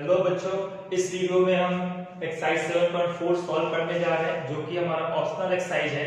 Hello बच्चों, इस video में हम एक्सरसाइज 7.4 सॉल्व करने जा रहे हैं जो कि हमारा ऑप्शनल एक्सरसाइज है,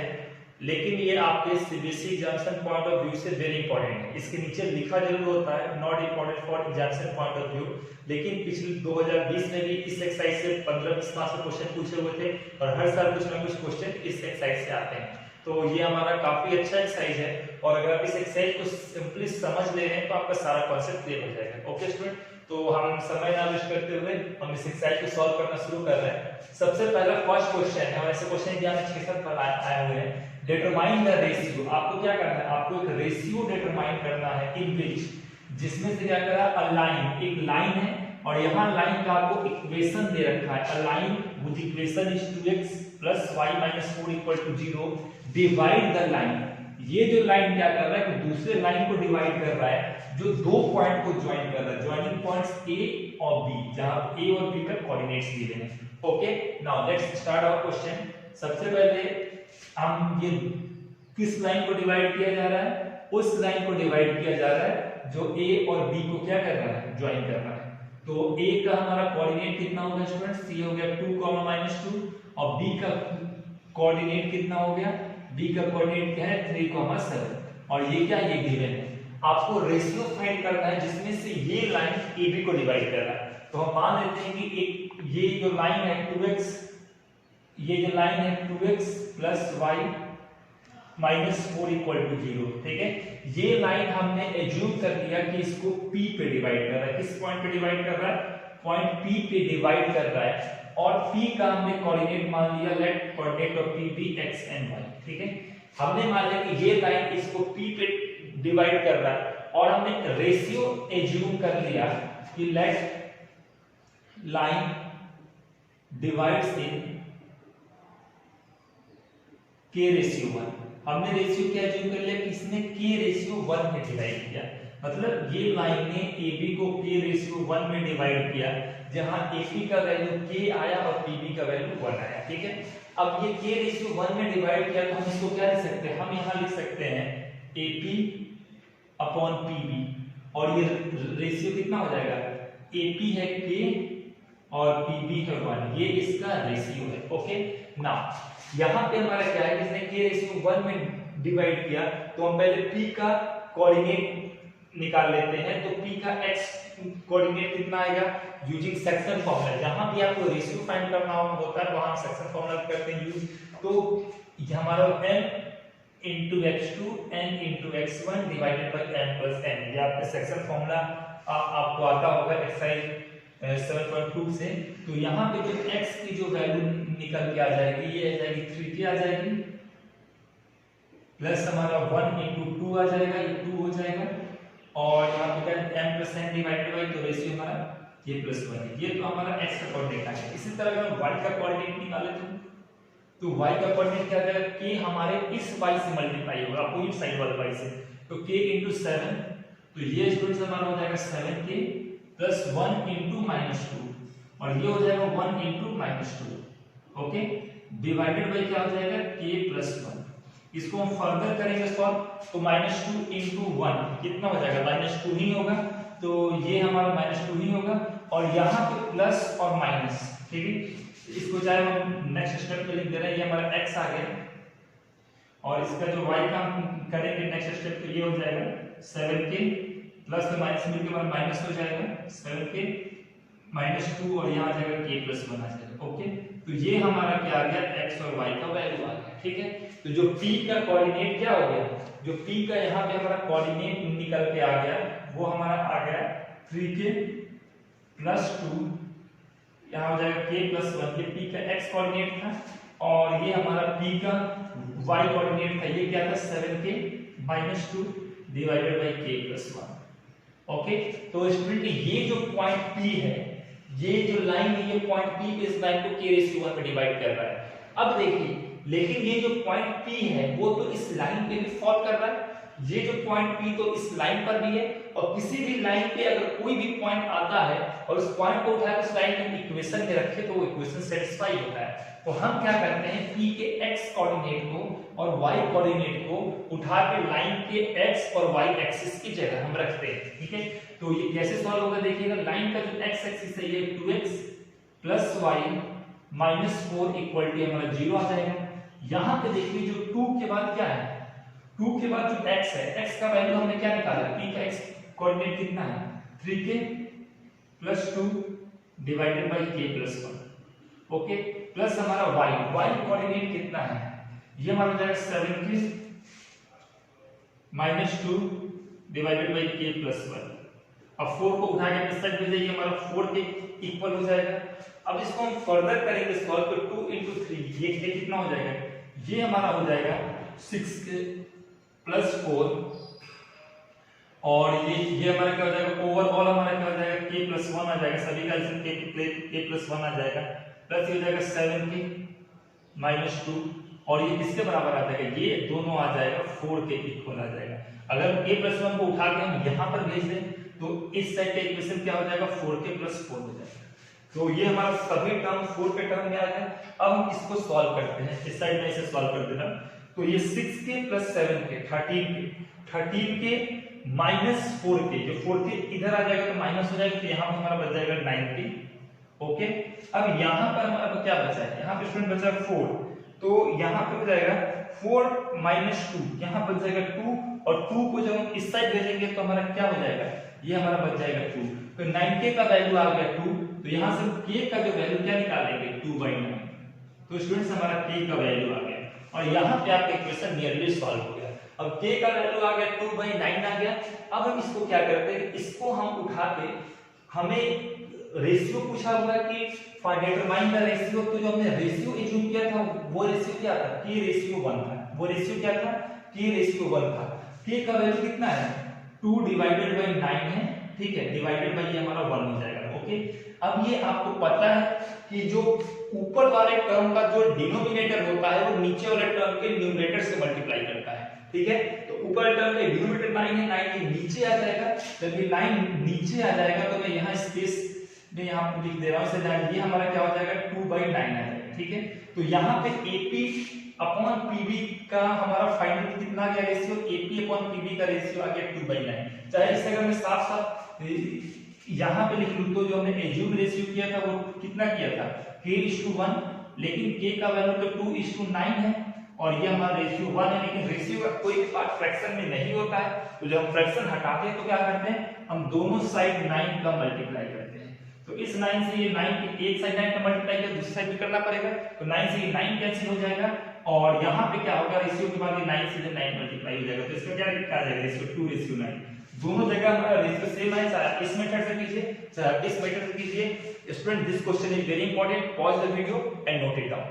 लेकिन ये आपके CBSE examination point of view से वेरी इंपॉर्टेंट है। इसके नीचे लिखा जरूर होता है not important for examination point of view, लेकिन पिछले 2020 में भी इस एक्सरसाइज से 15-20 मार्क्स के क्वेश्चन पूछे हुए थे और हर साल कुछ ना कुछ क्वेश्चन इस एक्सरसाइज से आते हैं। तो ये हमारा काफी अच्छा एक्सरसाइज है और अगर आप इस एक्सरसाइज को सिंपली समझ ले रहे हैं तो आपका सारा कॉन्सेप्ट क्लियर हो जाएगा। ओके स्टूडेंट, तो हम समय ना वेस्ट करते हुए हम इस एक्सरसाइज को सॉल्व करना शुरू कर रहे हैं। सबसे पहला फर्स्ट क्वेश्चन है और ऐसे क्वेश्चन एग्जाम में 6-7 बार आए हुए हैं। डिटरमाइन द रेशियो, आपको क्या करना है, आपको एक रेशियो डिटरमाइन करना है इन विच, जिसमें से क्या करा, अ लाइन, एक लाइन है और यहाँ लाइन का आपको इक्वेशन दे रखा है। A line with equation is 2x + y - 4 = 0 divide the line. ये जो लाइन क्या कर रहा है कि दूसरे लाइन को डिवाइड कर रहा है जो दो पॉइंट को ज्वाइन कर रहा है, ज्वाइनिंग पॉइंट्स ए और बी, जहां ए और बी का कोऑर्डिनेट्स दिए हैं। Okay, now let's start our question. सबसे पहले हम ये किस लाइन को डिवाइड किया जा रहा है, उस लाइन को डिवाइड किया जा रहा है जो ए और बी को क्या कर रहा है, ज्वाइन कर रहा है। तो ए का हमारा कोऑर्डिनेट कितना होगा स्टूडेंट्स, ये हो गया 2, -2 और बी का कोऑर्डिनेट कितना हो गया, बी का कोऑर्डिनेट क्या है 3, 7 और ये क्या, ये गिवन है। आपको रेशियो फाइंड करना है जिसमें से ये लाइन ए बी को डिवाइड कर रहा है। तो हम मान लेते हैं कि एक ये जो लाइन है 2x, ये जो लाइन है 2x + y - 4 = 0, ठीक है। ये लाइन हमने एज्यूम कर लिया कि इसको P पे डिवाइड कर रहा है। किस पॉइंट पे डिवाइड कर रहा है, पॉइंट P पे डिवाइड कर रहा है और P का हमने कोऑर्डिनेट मान लिया, let coordinate of P be x and y, ठीक है। हमने मान लिया कि ये लाइन इसको P पे डिवाइड कर रहा है और हमने रेशियो एज्यूम कर लिया कि लेट लाइन डिवाइड्स इन k/1। हमने रेशियो क्या एज्यूम कर लिया कि इसने k/1 में डिवाइड किया, मतलब ये लाइन ने AB को k/1 में डिवाइड किया, जहां AP का वैल्यू k आया और PB का वैल्यू 1 आया, ठीक है। अब ये k/1 में डिवाइड किया तो हम इसको क्या लिख सकते हैं, हम यहां लिख सकते हैं AP/PB और ये रेशियो कितना हो जाएगा, AP है k और PB है 1, ये इसका रेशियो है। ओके, नाउ यहां पे हमारा क्या है, इसने k/1 में डिवाइड किया तो हम पहले P का कोऑर्डिनेट निकाल लेते हैं। तो P का x कोऑर्डिनेट कितना आएगा, यूजिंग सेक्शन फॉर्मूला। जहां भी आपको रेशियो फाइंड करना होता है वहां सेक्शन फॉर्मूला करते हैं यूज। तो ये हमारा m × x2 n × x1 divided by m + n, ये आपका सेक्शन फॉर्मूला आपको आता होगा एक्सरसाइज 7.2 से। तो यहाँ पे जो x की जो वैल्यू निकल के आ जाएगी, ये आ जाएगी 3k आ जाएगी, प्लस हमारा 1 × 2 आ जाएगा, ये 2 हो जाएगा और यहाँ पे क्या m + n डिवाइडेड बाय, तो रेशियो हमारा ये +1 है। ये तो हमारा x का कोऑर्डिनेट आ गया। इसी तरह अगर y का कोऑर्डिनेट निकाले तो y का कोऑर्डिनेट क्या आएगा, k हमारे इस y से मल्टीप्लाई होगा, अपोजिट साइड वाले y से, तो k × 7, तो ये स्टूडेंट्स हमारा हो जाएगा 7k + 1 × -2 और ये हो जाएगा 1 × -2, ओके, डिवाइडेड बाय क्या हो जाएगा k + 1। इसको हम फर्दर करेंगे सॉल्व, तो -2 × 1 कितना हो जाएगा, -2 ही होगा, तो ये हमारा -2 ही होगा और यहाँ पे प्लस और माइनस, ठीक है। इसको चाहे हम नेक्स्ट स्टेप पे लिख दे रहे हैं, ये हमारा x आ गया और इसका जो y का हम करेंगे नेक्स्ट स्टेप, तो ये हो जाएगा 7k प्लस में माइनस मिलके हमारा माइनस हो जाएगा 7k -2 और यहाँ आ जाएगा k + 1 आ जाएगा। ओके, तो ये हमारा क्या आ गया, x और y का वैल्यू आ गया, ठीक है। तो जो P का कोऑर्डिनेट क्या हो गया, जो P का यहाँ पे हमारा कोऑर्डिनेट निकल के आ गया, वो हमारा आ गया 3k + 2, यहाँ हो जाएगा k + 1, ये P का x कोऑर्डिनेट था और ये हमारा P का y कोऑर्डिनेट था, ये क्या था 7k - 2 divided by k + 1। Okay, तो स्टूडेंट ये जो पॉइंट P है, ये जो लाइन है, ये पॉइंट P पे इस लाइन को k/1 में डिवाइड कर रहा है। अब देखिए, लेकिन ये जो पॉइंट P है वो तो इस लाइन पे भी फॉल कर रहा है, ये जो पॉइंट P तो इस लाइन पर भी है, और किसी भी लाइन पे अगर कोई भी पॉइंट आता है और उस पॉइंट को उठाकर उस लाइन के इक्वेशन में रखे तो वो इक्वेशन सेटिस्फाई होता है। तो हम क्या करते हैं, P के x कोऑर्डिनेट को और y कोऑर्डिनेट को उठा के लाइन के x और y एक्सिस की जगह हम रखते हैं। ठीक है, तो ये कैसे सॉल्व होगा देखिएगा, लाइन का जो x एक्सिस है ये 2x plus y minus 4 equal to हमारा 0 आ जाएगा। यहाँ पे देखिए जो 2 के बाद क्या है, 2 के बाद जो x है, x का वैल्यू हमने क्या निकाला, p का x कोऑर्डिनेट कितना है 3k plus 2 divided by k plus 1। Okay, plus हमारा y कोऑर्डिनेट कितना है, ये हमारा हो जाएगा 7k minus 2 divided by k plus 1। अब 4 को उठा के इस साइड भेजिए, हमारा 4 के इक्वल हो जाएगा। अब इसको हम फर्दर करेंगे सॉल्व, तो 2 into 3 ये कितना हो जाएगा, ये हमारा हो जाएगा 6k प्लस 4, और ये हमारा क्या हो जाएगा, ओवरऑल हमारा क्या हो जाएगा k प्लस 1 आ जाएगा, सभी का k प्लस 1 आ जाएगा, प्लस ये हो जाएगा 7k माइनस 2, और ये किसके बराबर आ जाएगा, ये दोनों आ जाएगा 4 के इक्वल आ जाएगा। अगर k प्लस 1 को उठा के हम यहाँ पर भेज दें तो इस साइड का इक्वेशन क्या हो जाएगा, 4k प्लस 4 हो जाएगा। तो ये हमारा सभी टर्म 4 के टर्म में आ गया। अब हम इसको सॉल्व करते हैं, इस साइड में इसे सॉल्व कर देना। तो ये 6k plus 7k 13k minus 4k, जो 4k इधर आ जाएगा तो माइनस हो जाएगा, तो यहाँ पर हमारा बच जाएगा 9k। ओके, अब यहाँ पर हमारा क्या बचा है, यहाँ पे स्टूडेंट बचा 4, तो यहाँ पे हो जाएगा 4 माइनस 2, यहाँ बच जाएगा 2, और 2 को जब हम इस साइड भेजेंगे तो हमारा क्या हो जाएगा, ये हमारा बच जाएगा 2। तो 9k का वैल्यू आ गया 2, तो यहाँ से k का जो वैल्यू क्या निकालेंगे 2/9। तो स्टूडेंट्स हमारा k का वैल्यू आ गया, और यहाँ पे आपका इक्वेशन नियरली सॉल्व हो गया। अब k का वैल्यू आ गया 2/9 आ गया। अब हम इसको क्या करते हैं, इसको हम उठा के, हमें रेशियो पूछा हुआ है कि डिटरमाइन द रेशियो, तो जो हमने रेशियो एज्यूम किया था वो रेशियो क्या था, k रेशियो 1 था। वो रेशियो क्या था, k रेशियो 1 था। k का वैल्यू कितना है, 2 डिवाइडेड बाय 9 है, ठीक है, डिवाइडेड बाय ये हमारा 1 हो जाएगा। ओके, अब ये आपको पता है कि जो ऊपर वाले टर्म का जो डिनोमिनेटर होता है वो नीचे वाले टर्म के न्यूमरेटर से मल्टीप्लाई करता है। ठीक है, तो ऊपर टर्म में डिनोमिनेटर 9 है, 9 के नीचे आ जाएगा। जब ये 9 नीचे आ जाएगा तो मैं यहाँ स्पेस में यहाँ लिख दे रहा हूँ, ये हमारा क्या हो जाएगा 2/9 आ जाएगा। ठीक है, तो यहाँ पे AP अपॉन PB का हमारा फाइनल कितना आ गया रेशियो, AP अपॉन PB का रेशियो आ गया 2/9। चाहे इसे अगर मैं साफ साफ यहाँ पे लिख लूँ तो जो हमने एज्यूम रेशियो किया था वो कितना किया था, k:1, लेकिन k का वैल्यू तो 2:9 है, और ये हमारा रेशियो 1 है। लेकिन रेशियो का कोई पार्ट फ्रैक्शन में नहीं होता है, तो जब हम फ्रैक्शन हटाते हैं तो क्या करते हैं, हम दोनों साइड 9 का मल्टीप्लाई करते हैं। तो इस 9 से ये 9 की एक साइड 9 का मल्टीप्लाई किया, दूसरी साइड भी करना पड़ेगा, तो 9 से ये 9 कैंसिल हो जाएगा, और यहाँ पे क्या होगा, रेशियो के बाद ये 9 से 9 मल्टीप्लाई हो जाएगा, तो इसका क्या आ जाएगा, रेशियो 2:9। दोनों जगह हमारा रेशियो सेम है, चाहे इस मेथड से कीजिए चाहे इस मेथड से कीजिए। Student, this question is very important, pause the video and note it down.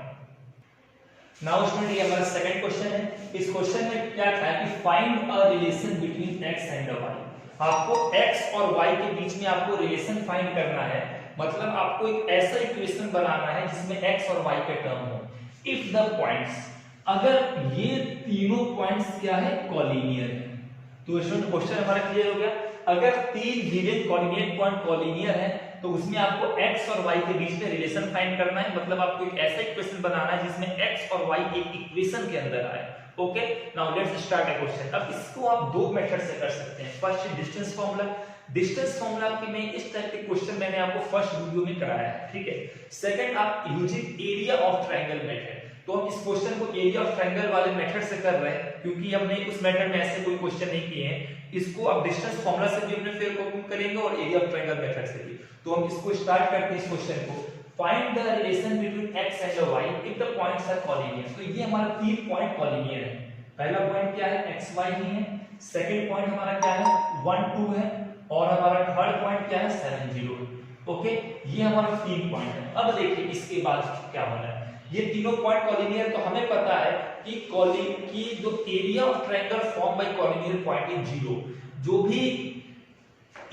Now student, ये हमारा सेकंड क्वेश्चन है। इस क्वेश्चन में क्या था कि find a relation between x and y। आपको x और y के बीच में आपको रिलेशन फाइंड करना है, मतलब आपको एक ऐसा इक्वेशन बनाना है जिसमें x और y के टर्म हो। इफ द पॉइंट्स, अगर ये तीनों पॉइंट्स क्या है, कॉलिनियर है। तो स्टूडेंट, क्वेश्चन हमारा क्लियर हो गया। अगर तीन गिवन कोऑर्डिनेट पॉइंट कॉलिनियर है तो उसमें आपको x और y के बीच में रिलेशन फाइंड करना है, मतलब आपको एक ऐसा इक्वेशन बनाना है जिसमें x और y एक इक्वेशन के अंदर आए। Okay, now let's start a question. अब इसको आप दो मेथड से कर सकते हैं। First, distance formula. Distance formula की मैं इस टाइप के क्वेश्चन मैंने आपको फर्स्ट वीडियो में कराया है, ठीक है। सेकंड, आप using area of triangle method. तो हम इस क्वेश्चन को एरिया ऑफ ट्रायंगल वाले मेथड से कर रहे हैं, क्योंकि हमने उस मेथड में ऐसे कोई क्वेश्चन नहीं किए हैं। इसको आप डिस्टेंस फार्मूला से भी अपने फिर कॉपी करेंगे और एरिया ऑफ ट्रायंगल मेथड से भी। तो हम इसको स्टार्ट करते हैं इस क्वेश्चन को। Find the relation between x and y if the points are collinear. तो ये हमारा तीन पॉइंट कॉलिनियर है। पहला पॉइंट क्या है, x y ही है। सेकंड पॉइंट हमारा क्या है, 1 2 है, और हमारा थर्ड पॉइंट क्या है, 7 0 है। ओके, ये हमारा तीन पॉइंट है। अब देखिए इसके बाद क्या होना है। ये तीनों पॉइंट कॉलिनियर, तो हमें पता है कि जो area of triangle form by collinear point is 0। जो भी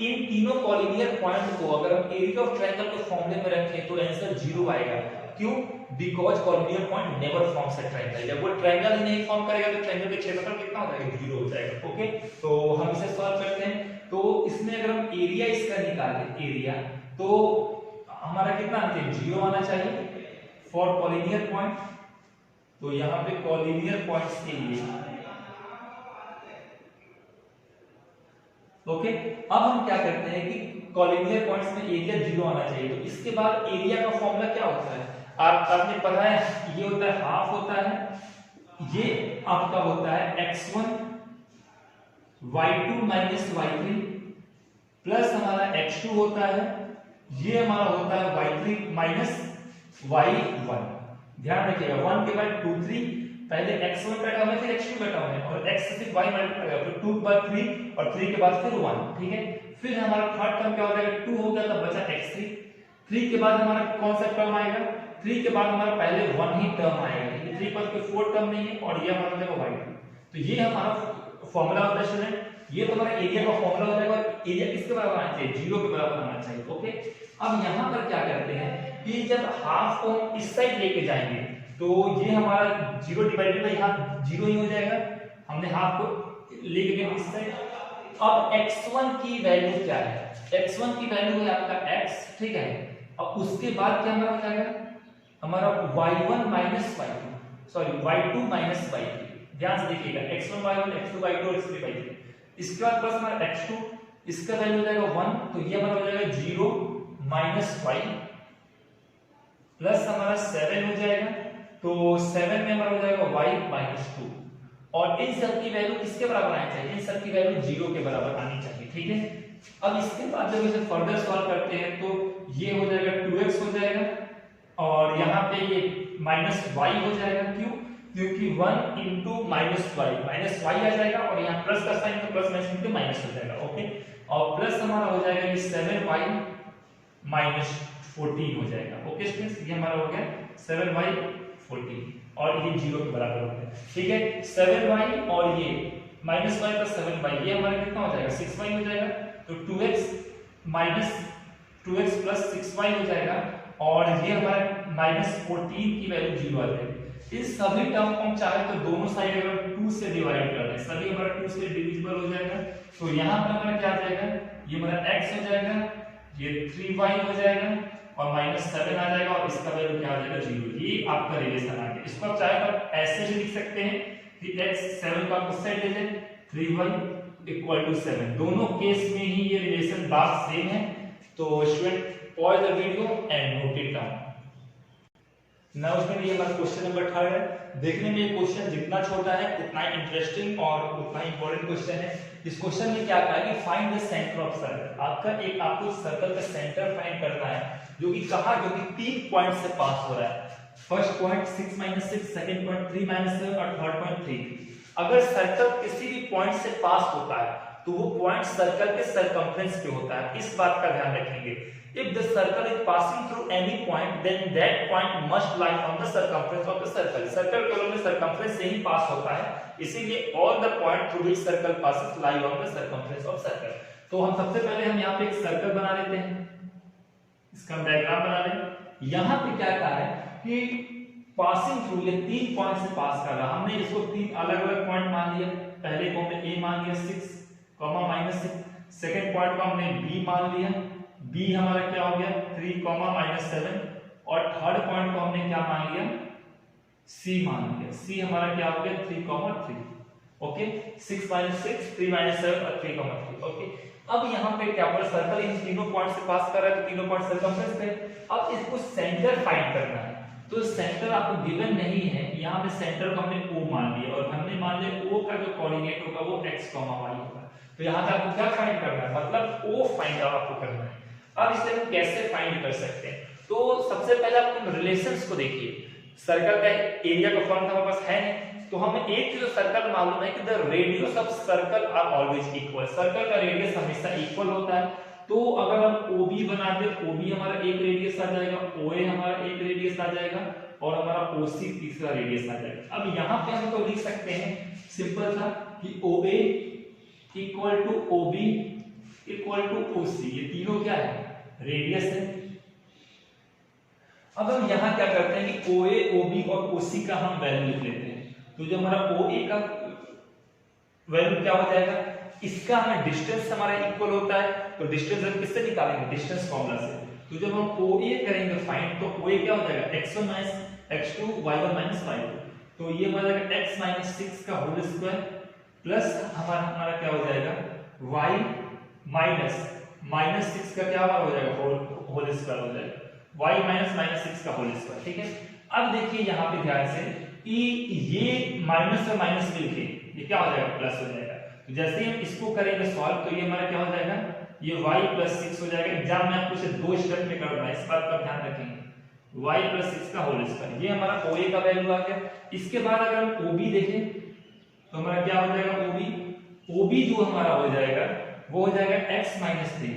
इन तीनों कॉलिनियर पॉइंट को अगर हम एरिया ऑफ ट्रायंगल के फॉर्मूले में रखें तो आंसर 0 आएगा। क्यों? Because collinear point never forms a triangle. जब वो ट्रायंगल ही नहीं फॉर्म करेगा तो ट्रायंगल का क्षेत्रफल कितना हो जाएगा, 0 हो जाएगा। ओके, तो हम इसे सॉल्व करते हैं। तो इसमें अगर हम एरिया इसका निकालें, एरिया तो हमारा कितना आना चाहिए, 0 आना चाहिए फॉर कोलिनियर पॉइंट। तो यहाँ पे कोलिनियर पॉइंट्स के लिए ओके, अब हम क्या करते हैं कि कोलिनियर पॉइंट्स में एरिया 0 आना चाहिए। तो इसके बाद एरिया का फॉर्मूला क्या होता है, आपने पढ़ा है, ये होता है हाफ होता है, ये आपका होता है x1 y2 minus y3 plus हमारा x2 होता है, ये हमारा होता है y3 माइनस y1। ध्यान रखिएगा 1 के बाद 2 3, पहले x1 का टर्म है फिर x2 का टर्म है, और x से फिर y मल्टीप्लाई होगा, फिर 2 के बाद 3 और 3 के बाद फिर 1। ठीक है, फिर हमारा थर्ड टर्म क्या हो जाएगा, 2 हो गया तब बचा x3। 3 के बाद हमारा कौन सा टर्म आएगा, 3 के बाद हमारा पहले 1 ही टर्म आएगा, ये 3 पर कोई 4 टर्म नहीं है, और ये हमारा हो जाएगा y2। तो ये हमारा फार्मूला होता है स्टूडेंट, ये तो हमारा एरिया का फार्मूला हो जाएगा, और एरिया किसके बराबर आना चाहिए, 0 के बराबर आना चाहिए। ओके, अब यहाँ पर क्या करते हैं कि जब हाफ को हम इस साइड लेके जाएंगे तो ये हमारा 0 डिवाइडेड बाय हाफ 0 ही हो जाएगा, हमने हाफ को लेके गए इस साइड। अब x1 की वैल्यू क्या है, x1 की वैल्यू है आपका x, ठीक है। अब उसके बाद क्या हमारा हो जाएगा, हमारा y1 minus y2, sorry y2 minus y3। ध्यान से देखिएगा x1 y1 x2 y2 और x3 y3। इसके बाद प्लस हमारा x2, इसका वैल्यू हो जाएगा 1, तो ये हमारा हो जाएगा 0 माइनस y प्लस हमारा 7 हो जाएगा, तो 7 में हमारा हो जाएगा y माइनस 2। और इन सब की वैल्यू किसके बराबर आनी चाहिए, इन सब की वैल्यू 0 के बराबर आनी चाहिए। ठीक है, अब इसके बाद जब इसे फर्दर सॉल्व करते हैं तो ये हो जाएगा 2x हो जाएगा, और यहाँ पे ये माइनस y हो जाएगा, क्यों, क्योंकि 1 इंटू माइनस y आ जाएगा, और यहाँ प्लस का साइन तो प्लस माइनस इंटू माइनस हो जाएगा। ओके, और प्लस हमारा हो जाएगा ये 7y माइनस 14 हो जाएगा। ओके स्टूडेंट्स, ये हमारा हो गया 7y 14, और ये 0 के बराबर हो गया। ठीक है, 7y और ये माइनस y प्लस 7y, ये हमारा कितना हो जाएगा, 6y हो जाएगा। तो 2x minus 2x plus 6y हो जाएगा, और ये हमारा माइनस 14 की वैल्यू 0 आ जाएगी। इस सभी टर्म को हम चाहे तो दोनों साइड अगर 2 से डिवाइड कर दें, सभी हमारा 2 से डिविजिबल हो जाएगा। तो यहाँ पर हमारा क्या आ जाएगा, ये हमारा x हो जाएगा, ये 3y हो जाएगा, और माइनस 7 आ जाएगा, और इसका वैल्यू क्या आ जाएगा, 0। ये आपका रिलेशन आ गया। इसको आप चाहे तो ऐसे भी लिख सकते हैं कि x 7 का उस साइड ले लें, 3y इक्वल टू 7। दोनों केस में ही ये रिलेशन बात सेम है। तो student pause the video and note it down. Now student ये हमारा क्वेश्चन नंबर 3 है। देखने में ये क्वेश्चन जितना छोटा है उतना इंटरेस्टिंग और उतना इंपॉर्टेंट क्वेश्चन है। इस क्वेश्चन में क्या कहा है कि find the centre of circle. आपको सर्कल का सेंटर फाइंड करना है, जो कि 3 पॉइंट से पास हो रहा है। First point 6 minus 6, second point 3 minus 7 और थर्ड पॉइंट 3। अगर सर्कल किसी भी पॉइंट से पास होता है तो वो पॉइंट सर्कल के सरकमफ्रेंस पे होता है। इस बात का ध्यान रखेंगे। If the circle is passing through any point, then that point must lie on the circumference of the circle. Circle केवल में circumference से ही पास होता है, इसीलिए all the point through which circle passes lie on the circumference of circle. तो हम सबसे पहले हम यहाँ पे एक सर्कल बना लेते हैं, इसका हम डायग्राम बना लें। यहाँ पे क्या कहा है कि पासिंग थ्रू, ये 3 पॉइंट से पास कर रहा। हमने इसको 3 अलग-अलग पॉइंट मान लिया। पहले को हमने A मान लिया 6, -6, सेकंड पॉइंट को हमने B मान लिया, B हमारा क्या हो गया 3, -7, और थर्ड पॉइंट को हमने क्या मान लिया, C मान लिया। C हमारा क्या हो गया 3, 3। ओके, 6 -6, 3 -7 और 3, 3। ओके, अब यहाँ पे क्या पर सर्कल इन तीनों पॉइंट से पास कर रहा है, तो तीनों पॉइंट सर्कमफ्रेंस पे। अब इसको सेंटर फाइंड करना है, तो सेंटर आपको गिवन नहीं है। यहाँ पे सेंटर को हमने O मान लिया, और हमने मान लिया O का जो कोऑर्डिनेट होगा वो x, y होगा। तो यहाँ पे आपको क्या फाइंड करना है, मतलब O फाइंड आपको करना है। अब इसे हम कैसे फाइंड कर सकते हैं, तो सबसे पहले आप रिलेशंस को देखिए। सर्कल का एरिया का फॉर्मूला हमारे पास है नहीं, तो हमें एक चीज सर्कल मालूम है कि the radius of circle are always equal. Circle का रेडियस हमेशा इक्वल होता है। तो अगर हम OB बना दे, OB हमारा एक रेडियस आ जाएगा, OA हमारा एक रेडियस आ जाएगा, और हमारा OC तीसरा रेडियस आ जाएगा। अब यहाँ पे हम तो लिख सकते हैं सिंपल सा कि OA equal to OB equal to OC। ये तीनों क्या है, रेडियस है। अब हम यहाँ क्या करते हैं कि OA, OB और OC का हम वैल्यू लिख लेते हैं। तो जो हमारा OA का वैल्यू क्या हो जाएगा, इसका हमें डिस्टेंस हमारा इक्वल होता है, तो डिस्टेंस हम किससे निकालेंगे, डिस्टेंस फॉर्मूला से। तो जब हम OA करेंगे फाइंड, तो OA क्या हो जाएगा, x1 - x2 y1 - y2, तो ये हो जाएगा x - 6 का होल स्क्वायर प्लस हमारा क्या हो जाएगा y माइनस 6 का क्या हो जाएगा होल स्क्वायर हो जाएगा, y माइनस 6 का होल स्क्वायर। ठीक है, अब देखिए यहाँ पे ध्यान से कि ये माइनस और माइनस मिलके ये क्या हो जाएगा, प्लस हो जाएगा। तो जैसे ही हम इसको करेंगे सॉल्व, तो ये हमारा क्या हो जाएगा, ये y + 6 हो जाएगा। एग्जाम में आपको इसे दो स्टेप में करना है, इस बात का ध्यान रखेंगे, y + 6 का होल स्क्वायर, ये हमारा OA का वैल्यू आ गया। इसके बाद अगर हम OB देखें तो हमारा क्या हो जाएगा, OB जो हमारा हो जाएगा वो हो जाएगा x - 3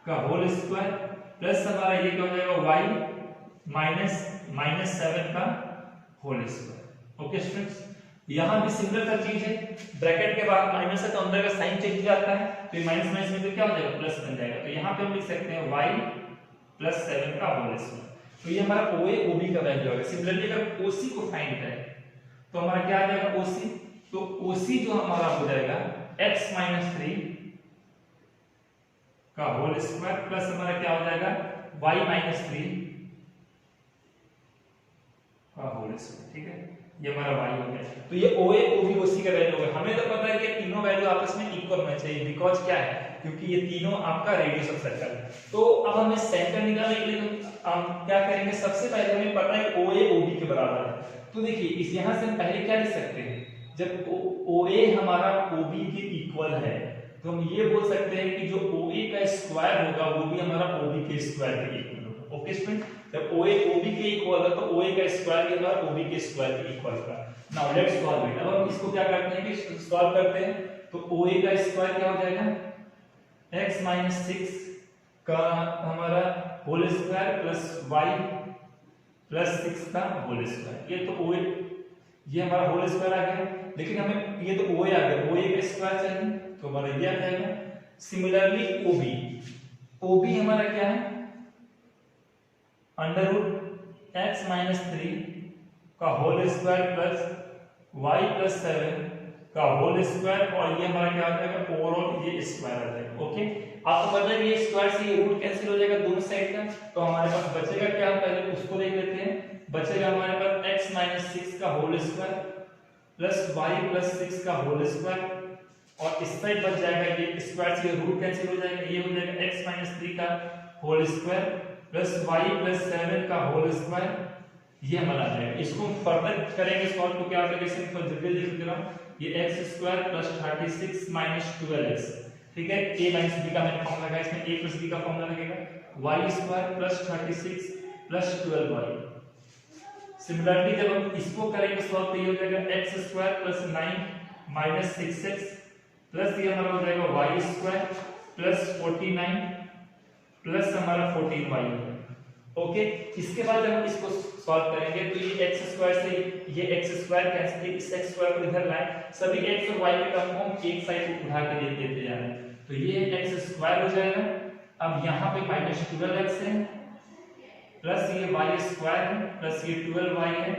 का होल स्क्वायर प्लस हमारा ये क्या हो जाएगा y -7 का होल स्क्वायर। ओके स्टूडेंट्स, यहां भी सिमिलर सा चीज है, ब्रैकेट के बाद माइनस है तो अंदर का साइन चेंज हो जाता है, तो ये माइनस में तो क्या हो जाएगा, प्लस बन जाएगा। तो यहां पे हम लिख सकते हैं y + 7 का होल स्क्वायर। तो ये हमारा OA OB का वैल्यू होगा। सिमिलरली अगर OC को फाइंड करें तो हमारा क्या आ जाएगा OC, तो OC जो हमारा हो जाएगा x - 3 का होल स्क्वायर प्लस हमारा क्या हो जाएगा y - 3 का होल स्क्वायर। ठीक है, ये हमारा y हो गया। तो ये OA OB OC का वैल्यू होगा। हमें तो पता है कि तीनों वैल्यू आपस में इक्वल होना चाहिए, बिकॉज़ क्या है, क्योंकि ये तीनों आपका रेडियस ऑफ सर्कल है। तो अब हमें सेंटर निकालने के लिए हम क्या करेंगे, सबसे पहले हमें पता है OA OB के बराबर है। तो देखिए इस यहां से हम पहले क्या लिख सकते हैं, जब OA हमारा OB के इक्वल है तो हम ये बोल सकते हैं कि जो OA का स्क्वायर होगा वो भी हमारा OB के स्क्वायर के इक्वल होगा। ओके स्टूडेंट, जब OA OB के इक्वल है तो OA का स्क्वायर भी हमारा OB के स्क्वायर के इक्वल होगा। Now let's solve it. अब हम इसको क्या करते हैं कि सॉल्व करते हैं, तो OA का स्क्वायर क्या हो जाएगा, x - 6 का हमारा होल स्क्वायर प्लस y + 6 का होल स्क्वायर। ये तो OA, ये हमारा होल स्क्वायर आ गया, लेकिन हमें ये तो OA आ गया, OA का स्क्वायर चाहिए तो हमारा ये आ जाएगा। सिमिलरली OB हमारा क्या है, √x - 3 का होल स्क्वायर प्लस y + 7 का होल स्क्वायर, और ये हमारा क्या आ जाएगा, ओवरऑल ये स्क्वायर आ जाएगा। ओके, आपको पता है कि ये स्क्वायर से ये रूट कैंसिल हो जाएगा दोनों साइड का, तो हमारे पास बचेगा क्या, हम पहले उसको देख लेते हैं। बचेगा हमारे पास x - 6 का होल स्क्वायर प्लस y + 6 का होल स्क्वायर, और इस साइड बच जाएगा ये स्क्वायर से रूट कैंसिल हो जाएगा, ये हो जाएगा x - 3 का होल स्क्वायर प्लस y + 7 का होल स्क्वायर, ये हमारा आ जाएगा। इसको हम फर्दर करेंगे सॉल्व, तो क्या हो जाएगा, सिंपल जल्दी लिख दे रहा हूं, ये x² + 36 - 12x। ठीक है, a - b का मैंने फॉर्मूला लगाया, इसमें a + b का फॉर्मूला लगेगा, y² + 36 + 12y। सिमिलरली जब हम इसको करेंगे सॉल्व, तो ये हो जाएगा x² + 9 - 6x प्लस ये हमारा हो जाएगा y² + 49 प्लस हमारा 14y। ओके, इसके बाद जब हम इसको सॉल्व करेंगे तो ये x² से ये x² कैंसिल, इस x² को इधर लाएं, सभी x और y के टर्म को हम एक साइड उठा के देते जा रहे हैं, तो ये x² हो जाएगा। अब यहाँ पे -12x है प्लस ये y² है प्लस ये 12y है।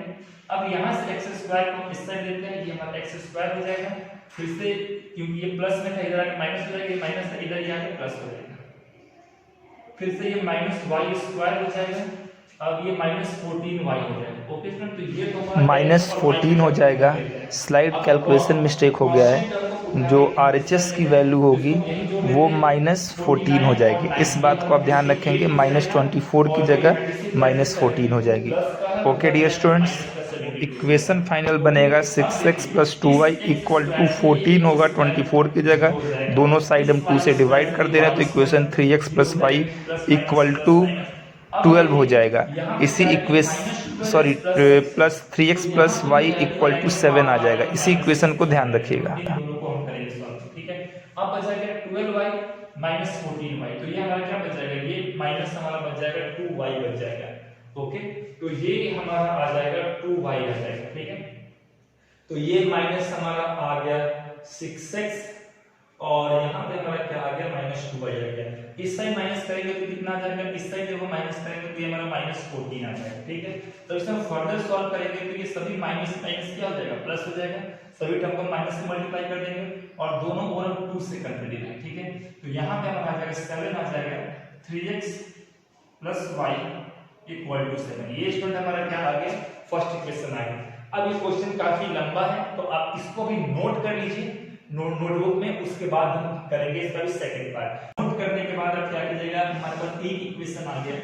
अब यहाँ से x² को हम इस साइड लेते हैं, ये हमारा x² हो जाएगा, फिर से क्योंकि ये प्लस में था इधर आके माइनस हो जाएगा, ये माइनस था इधर आके प्लस हो जाएगा, फिर से ये -y² हो जाएगा, अब ये -14y हो जाएगा। ओके फ्रेंड, तो ये तो हमारा -14 हो जाएगा। स्लाइड कैलकुलेशन मिस्टेक हो गया है, जो RHS की वैल्यू होगी वो -14 हो जाएगी, इस बात को आप ध्यान रखेंगे, -24 की जगह -14 हो जाएगी। Okay dear students, equation final बनेगा 6x + 2y = 14 होगा, 24 की जगह दोनों साइड हम 2 से डिवाइड कर दे रहे हैं, तो इक्वेशन 3x + y = 12 हो जाएगा। इसी प्लस 3x + y = 7 आ जाएगा। इसी इक्वेशन को ध्यान रखिएगा। ठीक है, अब बचा गया 12y - 14y, तो ये हमारा क्या बच जाएगा, ये माइनस हमारा बच जाएगा 2y बच जाएगा। ओके, तो ये हमारा आ जाएगा 2y आ जाएगा। ठीक है, तो ये माइनस हमारा आ गया 6x और यहाँ पे हमारा क्या आ गया -2 आ गया। इस साइड माइनस करेंगे तो कितना आ जाएगा, इस साइड देखो माइनस करेंगे तो ये हमारा -14 आ जाएगा। ठीक है, तो इसे हम फर्दर सॉल्व करेंगे तो ये सभी माइनस माइनस क्या हो जाएगा, प्लस हो जाएगा। सभी टर्म को माइनस से मल्टीप्लाई कर देंगे और दोनों ओर 2 से कर देंगे। ठीक है, तो यहाँ पे हमारा आ जाएगा 7 आ जाएगा 3x + y = 7। ये स्टूडेंट हमारा क्या आ गया, फर्स्ट इक्वेशन आ गया। अब ये क्वेश्चन काफी लंबा है तो आप इसको भी नोट कर लीजिए नोटबुक में, उसके बाद हम करेंगे इसका भी सेकंड पार्ट। नोट करने के बाद आप क्या कीजिएगा, हमारे पास एक इक्वेशन आ गया,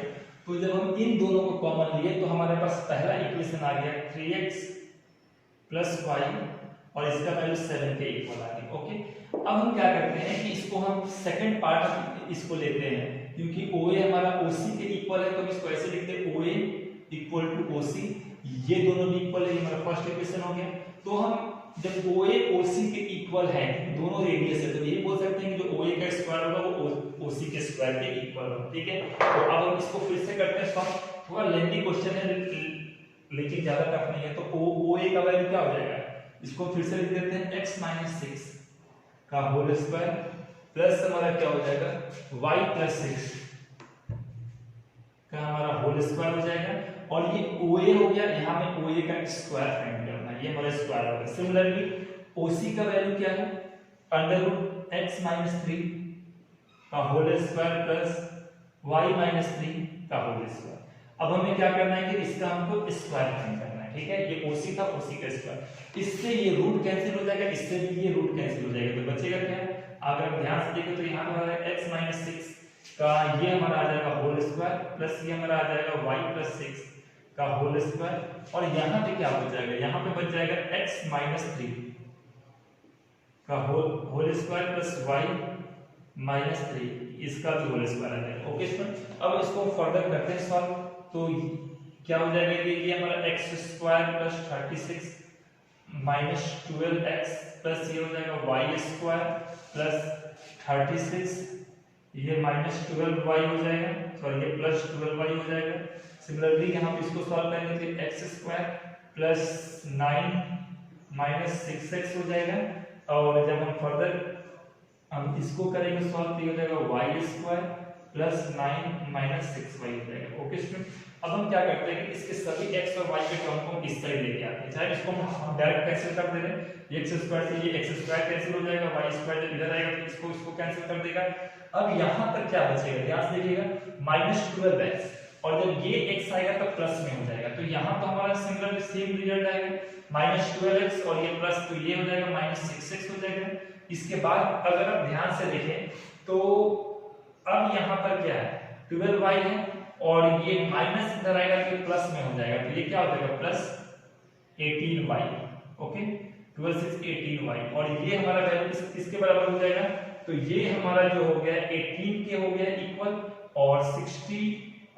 तो जब हम इन दोनों को कॉमन लिए तो हमारे पास पहला इक्वेशन आ गया 3x + y और इसका वैल्यू 7 के इक्वल आ गई। ओके, अब हम क्या करते हैं कि इसको हम सेकंड पार्ट इसको लेते हैं, क्योंकि OA हमारा OC के इक्वल है तो हम इसको ऐसे लिखते हैं OA = OC, ये दोनों भी इक्वल है, हमारा फर्स्ट इक्वेशन हो गया। तो हम जब OA OC के इक्वल है, दोनों रेडियस है, तो ये बोल सकते हैं कि जो OA का स्क्वायर होगा वो OC के स्क्वायर के इक्वल होगा। ठीक है, तो अब हम इसको फिर से करते हैं सॉल्व। थोड़ा लेंथी क्वेश्चन है लेकिन ज्यादा टफ नहीं है। तो OA का वैल्यू क्या हो जाएगा, इसको फिर से लिख देते हैं x - 6 का होल स्क्वायर प्लस हमारा क्या हो जाएगा y + 6 का हमारा होल स्क्वायर हो जाएगा। और ये OA हो गया, यहाँ में OA का स्क्वायर फाइंड करना है, ये हमारा स्क्वायर होगा। सिमिलरली OC का वैल्यू क्या है, √x - 3 का होल स्क्वायर प्लस y - 3 का होल स्क्वायर। अब हमें क्या करना है कि इसका हमको स्क्वायर फाइंड करना है। ठीक है, ये OC था, OC का स्क्वायर, इससे ये रूट कैंसिल हो जाएगा, इससे भी ये रूट कैंसिल हो जाएगा, तो बचेगा क्या, अगर हम ध्यान से देखें तो यहाँ पर हमारा x - 6 का ये हमारा आ जाएगा होल स्क्वायर प्लस ये हमारा आ जाएगा y + 6 का होल स्क्वायर। और यहाँ पे क्या बच जाएगा, यहाँ पे बच जाएगा x - 3 का होल स्क्वायर प्लस y - 3 इसका भी होल स्क्वायर आ जाएगा। ओके स्टूडेंट, अब इसको फर्दर करते हैं सॉल्व। तो क्या हो जाएगा, ये हमारा x² + 36 - 12x प्लस ये हो जाएगा y² + 36 ये -12y हो जाएगा, सॉरी ये +12y हो जाएगा। सिमिलरली यहाँ पे इसको सॉल्व करेंगे तो x² + 9 - 6x हो जाएगा। और जब हम फर्दर हम इसको करेंगे सॉल्व तो ये हो जाएगा y² + 9 - 6y हो जाएगा। ओके स्टूडेंट, अब हम क्या करते हैं कि इसके सभी x और y के टर्म को इस साइड लेके आते हैं, चाहे इसको हम डायरेक्ट कैंसिल कर दे रहे हैं, x² से ये x² कैंसिल हो जाएगा, y² जब इधर आएगा तो इसको कैंसिल कर देगा। अब यहाँ पर क्या बचेगा, ध्यान से देखिएगा -12x, और जब ये x आएगा तो प्लस में हो जाएगा, तो यहाँ तो हमारा सिमिलर सेम रिजल्ट आएगा -12x और ये प्लस, तो ये हो जाएगा -6x हो जाएगा। इसके बाद अगर आप ध्यान से देखें तो अब यहाँ पर क्या है 12y है और ये माइनस इधर आएगा तो प्लस में हो जाएगा, तो ये क्या हो जाएगा +18y। ओके, 12 6 18y, और ये हमारा वैल्यू किसके बराबर हो जाएगा, तो ये हमारा जो हो गया 18 के हो गया इक्वल, और 60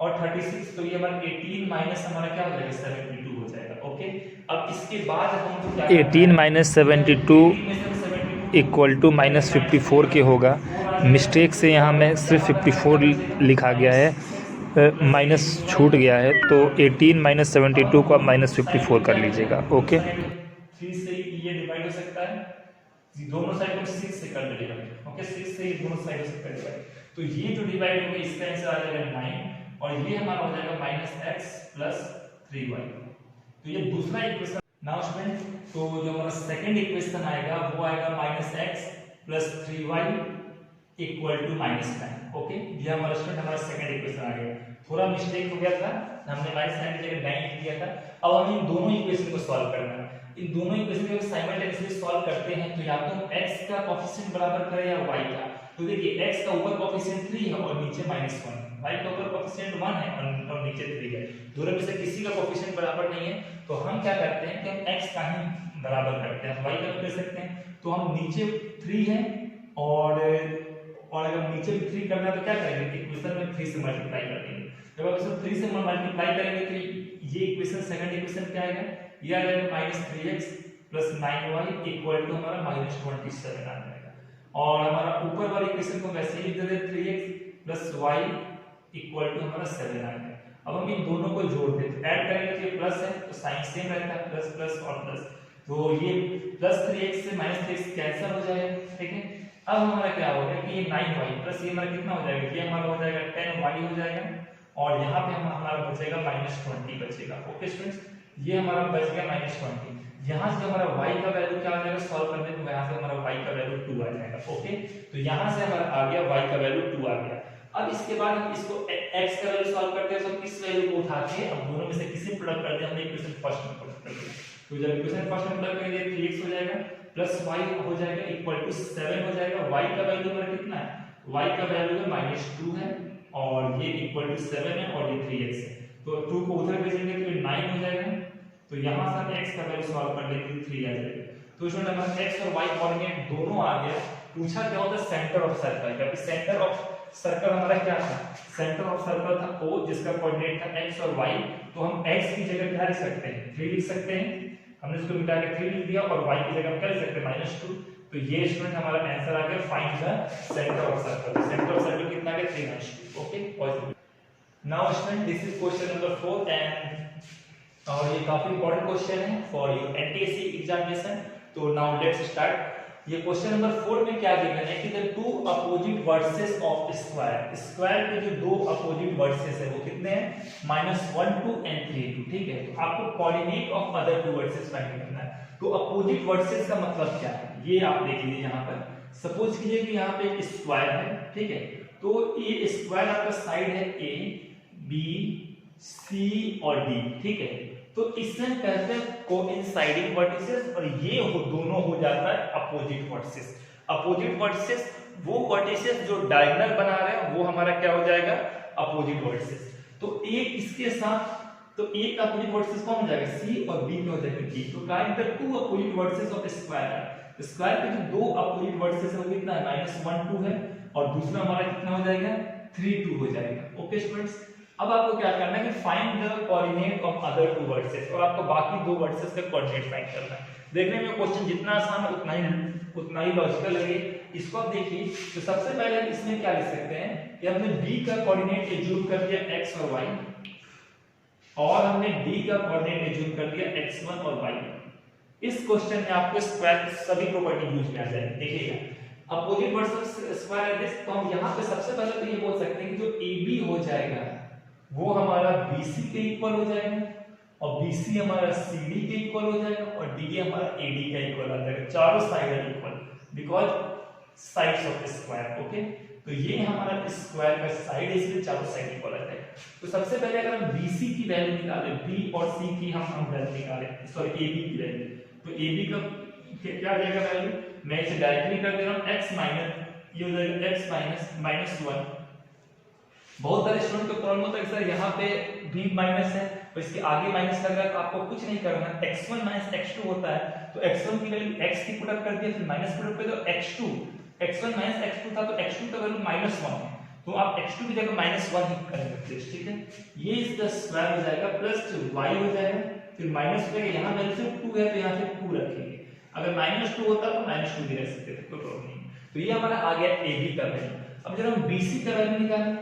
और 36, तो ये हमारा 18 माइनस हमारा क्या हो जाएगा 72 हो जाएगा। ओके, अब इसके बाद हमको क्या 18 - 72 = -54 के होगा। मिस्टेक से यहाँ में सिर्फ 54 लिखा गया है, माइनस छूट गया है, तो 18 - 72 को आप -54 कर लीजिएगा। ओके, 3 से ये डिवाइड हो सकता है, दोनों साइड को 6 से कर दीजिएगा। ओके, 6 से ये दोनों साइड से कर दीजिएगा, तो ये जो डिवाइड होगा इसका आंसर आ जाएगा 9, और ये हमारा हो जाएगा -x + 3y। तो ये दूसरा इक्वेशन। नाउ स्टूडेंट, तो जो हमारा सेकंड इक्वेशन आएगा वो आएगा -x + 3y = -9। ओके, ये हमारा स्टूडेंट हमारा सेकंड इक्वेशन आ गया। थोड़ा मिस्टेक हो गया था, हमने -9 की जगह 9 लिख दिया था। अब हमें इन दोनों इक्वेशन को सॉल्व करना है। इन दोनों इक्वेशन को साइमल्टेनियसली सॉल्व करते हैं तो या तो x का कोएफिशिएंट बराबर करें या y का। तो देखिए x का ऊपर कोएफिशिएंट 3 है और नीचे -1, y का ऊपर कोएफिशिएंट 1 है और नीचे 3 है, दोनों में से किसी का कोएफिशिएंट बराबर नहीं है, तो हम क्या करते हैं कि हम x का ही बराबर करते हैं, y का भी कर सकते हैं। तो हम नीचे 3 है और अगर नीचे भी 3 करना है तो क्या करेंगे, इक्वेशन में 3 से मल्टीप्लाई कर देंगे। जब आप इसे 3 से मल्टीप्लाई करेंगे तो ये इक्वेशन सेकंड इक्वेशन क्या आएगा, ये आ जाएगा -3x + 9y = हमारा -27 आ जाएगा। और हमारा ऊपर वाली इक्वेशन को वैसे ही लिख देते हैं 3x + y = हमारा 7 आ जाएगा। अब हम इन दोनों को जोड़ देते हैं, ऐड करेंगे तो ये प्लस है तो साइन सेम रहता है, प्लस प्लस और प्लस, तो ये +3x से -3x कैंसिल हो जाएगा। ठीक है, अब हमारा क्या हो गया कि ये 9y प्लस ये हमारा कितना हो जाएगा, ये हमारा हो जाएगा 10y हो जाएगा, और यहाँ पे हमारा बचेगा -20 बचेगा। ओके स्टूडेंट्स, ये हमारा बच गया -20। यहाँ से हमारा y का वैल्यू क्या आ जाएगा सॉल्व करने पे, यहाँ से हमारा y का वैल्यू 2 आ जाएगा। ओके, तो यहाँ से हमारा आ गया y का वैल्यू 2 आ गया। अब इसके बाद हम इसको x का वैल्यू सॉल्व करते हैं, तो किस वैल्यू को उठा के अब दोनों में से किसी में प्लग करते हैं, हमने इक्वेशन फर्स्ट में प्लग कर दिया, तो जब इक्वेशन फर्स्ट में प्लग करेंगे 3x हो जाएगा प्लस y हो जाएगा इक्वल टू 7 हो जाएगा। y का वैल्यू हमारा कितना है, y का वैल्यू है -2 है, और ये इक्वल टू 7 है, और ये 3x है, तो 2 को उधर भेजेंगे तो ये 9 हो जाएगा। तो यहाँ से हम x का वैल्यू सॉल्व कर लेंगे, 3 आ जाएगा। तो इसमें हमारा x और y कोऑर्डिनेट दोनों आ गया। पूछा क्या होता है सेंटर ऑफ सर्कल का, सेंटर ऑफ सर्कल हमारा क्या था, सेंटर ऑफ सर्कल था O, जिसका कोऑर्डिनेट था x और y, तो हम x की जगह क्या लिख सकते हैं, 3 लिख सकते हैं, हमने इसको मिटा के 3 लिख दिया, और y की जगह हम क्या लिख सकते हैं -2। तो ये स्टूडेंट हमारा आंसर आ गया, find the centre of circle. Centre of circle कितना आ गया, 3 -2। Okay, positive. Now student this is question number 4, and और ये काफी इंपॉर्टेंट क्वेश्चन है फॉर योर एनटीएससी एग्जामिनेशन। तो नाउ लेट्स स्टार्ट। ये क्वेश्चन नंबर 4 में क्या गिवन है कि the two opposite versus of square, square के जो दो अपोजिट वर्सेस है वो कितने हैं, -1 2 and 3 2। ठीक है, तो आपको coordinate of other two vertices find करना है। तो अपोजिट वर्सेस का मतलब क्या है, ये आप देख लीजिए। यहाँ पर सपोज कीजिए कि यहाँ पे एक स्क्वायर है, ठीक है, तो ये स्क्वायर आपका साइड है A B C और D, ठीक है, तो इसमें कहते हैं कोइंसाइडिंग वर्टिसेस, और ये दोनों हो जाता है अपोजिट वर्टिसेस। अपोजिट वर्टिसेस वो वर्टिसेस जो डायगोनल बना रहे हैं वो हमारा क्या हो जाएगा, अपोजिट वर्टिसेस। तो एक इसके साथ, तो एक अपोजिट वर्टिसेस कौन हो जाएगा, C, और B का हो जाएगा D। तो find the two opposite vertices of square. Square के जो दो अपोजिट वर्टिसेस है वो कितना है, -1 2 है, और दूसरा हमारा कितना हो जाएगा, 3 2 हो जाएगा। ओके स्टूडेंट्स, अब आपको क्या करना है कि find the coordinate of other two vertices, और आपको बाकी दो वर्सेस का कोऑर्डिनेट फाइंड करना है। देखने में क्वेश्चन जितना आसान है उतना ही लॉजिकल है। इसको आप देखिए, तो सबसे पहले हम इसमें क्या लिख सकते हैं कि हमने b का कोऑर्डिनेट एज्यूम कर दिया x और y, और हमने d का कोऑर्डिनेट एज्यूम कर दिया x1 और y। इस क्वेश्चन में आपको स्क्वायर सभी प्रॉपर्टी यूज में आ जाएगी। देखिएगा अपोजिट वर्सेस स्क्वायर है, तो हम यहाँ पे सबसे पहले तो ये बोल सकते हैं कि जो AB हो जाएगा वो हमारा BC के इक्वल हो जाएगा, और BC हमारा CD के इक्वल हो जाएगा, और DA हमारा AD के इक्वल आ जाएगा। चारों साइड है equal because sides of square. Okay, तो ये हमारा स्क्वायर का साइड है, इसलिए चारों साइड इक्वल आ जाएगा। तो सबसे पहले अगर हम BC की वैल्यू निकालें, B और C की हम वैल्यू निकालें, सॉरी AB की वैल्यू, तो AB का क्या आ जाएगा वैल्यू, मैं इसे डायरेक्टली कर दे रहा हूं, x माइनस, ये हो जाएगा x माइनस -1। बहुत सारे स्टूडेंट को प्रॉब्लम होता है कि सर यहाँ पे भी माइनस है और इसके आगे माइनस लग रहा है, तो आपको कुछ नहीं करना, x1 माइनस x2 होता है, तो x1 की वैल्यू x की पुट अप कर दिया, फिर माइनस पुट अप कर दिया, x1 माइनस x2 था, तो x2 का वैल्यू -1 है, तो आप x2 की जगह -1 ही करेंगे प्लीज। ठीक है, ये इसका स्क्वायर हो जाएगा, प्लस y हो जाएगा, फिर माइनस हो जाएगा, यहाँ वैल्यू सिर्फ 2 है तो यहाँ से 2 रखेंगे, अगर -2 होता तो -2 भी रख सकते थे, कोई प्रॉब्लम नहीं। तो ये हमारा आ गया AB का वैल्यू। अब जब हम BC का वैल्यू निकालें,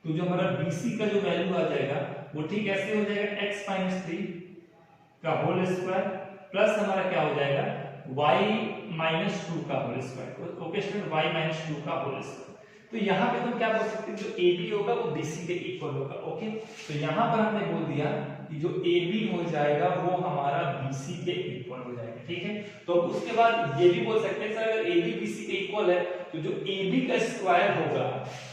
तो जो हमारा BC का जो वैल्यू आ जाएगा वो ठीक ऐसे हो जाएगा, x माइनस 3 का होल स्क्वायर, प्लस हमारा क्या हो जाएगा, y माइनस 2 का whole square. Okay student, y माइनस 2 का होल स्क्वायर। तो यहाँ पे तुम क्या बोल सकते हैं, जो AB होगा वो BC के इक्वल होगा। ओके, तो यहाँ पर हमने बोल दिया कि जो AB हो जाएगा वो हमारा BC के इक्वल हो जाएगा। ठीक है, तो उसके बाद ये भी बोल सकते हैं सर अगर AB BC के इक्वल है तो जो AB का स्क्वायर होगा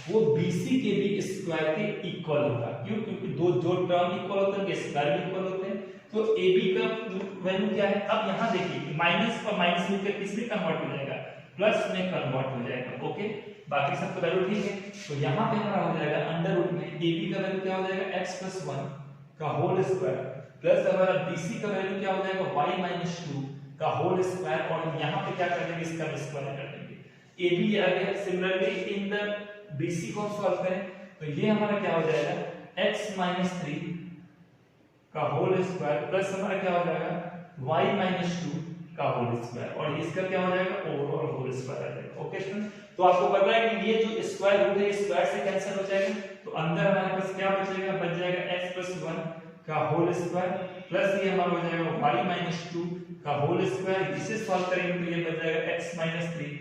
वो BC के भी स्क्वायर के इक्वल होगा। क्यों, क्योंकि दो जो टर्म इक्वल होते हैं उनके स्क्वायर भी इक्वल होते हैं। तो AB का वैल्यू क्या है, अब यहाँ देखिए माइनस और माइनस मिलकर किसमें कन्वर्ट हो जाएगा, प्लस में कन्वर्ट हो जाएगा। ओके, बाकी सब तो वैल्यू ठीक है, तो यहाँ पे हमारा हो जाएगा अंडर रूट में AB का वैल्यू क्या हो जाएगा, x + 1 का होल स्क्वायर, प्लस हमारा BC का वैल्यू क्या हो जाएगा, y माइनस 2 का होल स्क्वायर, और यहाँ पे क्या कर देंगे, इसका स्क्वायर कर देंगे। AB आ गया। सिमिलरली इन द BC को सॉल्व करें तो ये हमारा क्या हो जाएगा, x माइनस 3 का होल स्क्वायर, प्लस हमारा क्या हो जाएगा, y माइनस 2 का होल स्क्वायर, और इसका क्या हो जाएगा, ओवरऑल होल स्क्वायर आ जाएगा। ओके स्टूडेंट, तो आपको पता है कि ये जो स्क्वायर रूट है स्क्वायर से कैंसिल हो जाएगा, तो अंदर हमारे पास क्या बचेगा, बच जाएगा x + 1 का होल स्क्वायर, प्लस ये हमारा हो जाएगा y माइनस 2 का होल स्क्वायर। इसे सॉल्व करेंगे तो ये बच जाएगा x माइनस 3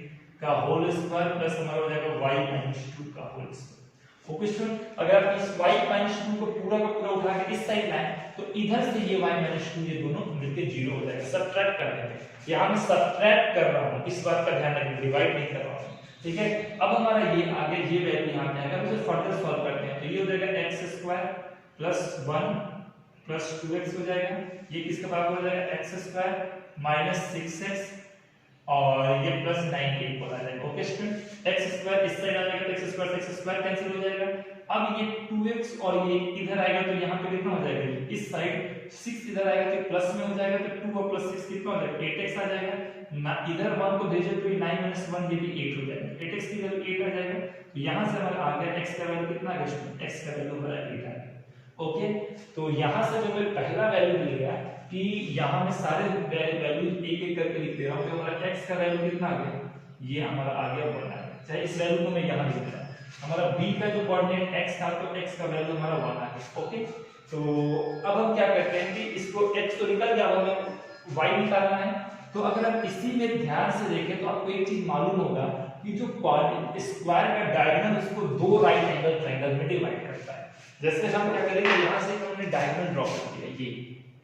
का होल स्क्वायर प्लस हमारा हो जाएगा y माइनस 2 का होल स्क्वायर। ओके स्टूडेंट, अगर आप इस y माइनस 2 को पूरा का पूरा उठा के इस साइड लाएं तो इधर से ये y माइनस 2 ये दोनों मिलके जीरो हो जाएगा। सब्ट्रैक्ट कर देंगे, यहाँ मैं सब्ट्रैक्ट कर रहा हूँ, इस बात का ध्यान रखिए, डिवाइड नहीं कर रहा हूँ। ठीक है, अब हमारा ये आगे ये वैल्यू यहाँ पे आएगा, उसे फर्दर सॉल्व करते हैं। तो ये हो जाएगा x square plus 1 plus 2x हो जाएगा, ये किसके बराबर हो जाएगा x स्क्वायर माइनस 6x और ये प्लस 9 के इक्वल आ जाएगा। ओके स्टूडेंट, x स्क्वायर इस साइड आ जाएगा तो x स्क्वायर कैंसिल हो जाएगा। अब ये 2x और ये इधर आएगा तो यहाँ पे कितना हो जाएगा, इस साइड 6 इधर आएगा तो प्लस में हो जाएगा, तो 2 और प्लस 6 कितना हो जाएगा 8x आ जाएगा ना, इधर 1 को भेजे तो ये 9 - 1 ये भी 8 हो जाएगा, 8x की वैल्यू 8 आ जाएगा। तो यहाँ से हमारा आ गया x का वैल्यू कितना आ गया स्टूडेंट, x का वैल्यू हमारा 8 आ गया। ओके, तो यहाँ से जो मेरे पहला वैल्यू मिल गया कि यहाँ में सारे वैल्यू एक एक करके लिख दे रहा हूँ, तो हमारा x का वैल्यू कितना आ गया, ये हमारा आ गया 1 आ गया। चाहे इस वैल्यू को मैं यहाँ लिख रहा हूँ, हमारा b का जो कोऑर्डिनेट x था तो x का वैल्यू हमारा 1 आ गया। ओके, तो अब हम क्या करते हैं कि इसको x तो निकल गया, अब हमें y निकालना है। तो अगर आप इसी में ध्यान से देखें तो आपको एक चीज मालूम होगा कि जो स्क्वायर का डायगोनल उसको दो राइट एंगल ट्रायंगल में डिवाइड करता है। जैसे हम क्या करेंगे, यहाँ से हमने डायगोनल ड्रॉ कर दिया ये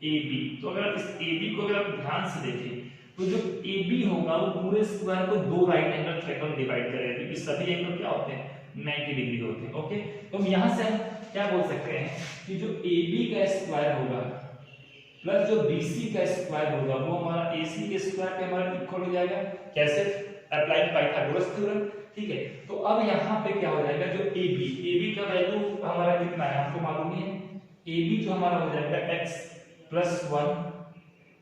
AB, तो अगर इस AB को अगर आप ध्यान से देखें तो जो AB होगा वो पूरे स्क्वायर को दो राइट एंगल ट्रायंगल डिवाइड करेगा, क्योंकि सभी एंगल क्या होते हैं 90 डिग्री होते हैं। ओके, तो हम यहाँ से हम क्या बोल सकते हैं कि जो AB का स्क्वायर होगा प्लस जो BC का स्क्वायर होगा वो हमारा AC के स्क्वायर के हमारा इक्वल हो जाएगा। कैसे, अप्लाइंग पाइथागोरस थ्योरम। ठीक है, तो अब यहाँ पे क्या हो जाएगा, जो AB का वैल्यू हमारा कितना है हमको मालूम नहीं है, AB जो हमारा हो जाएगा x प्लस 1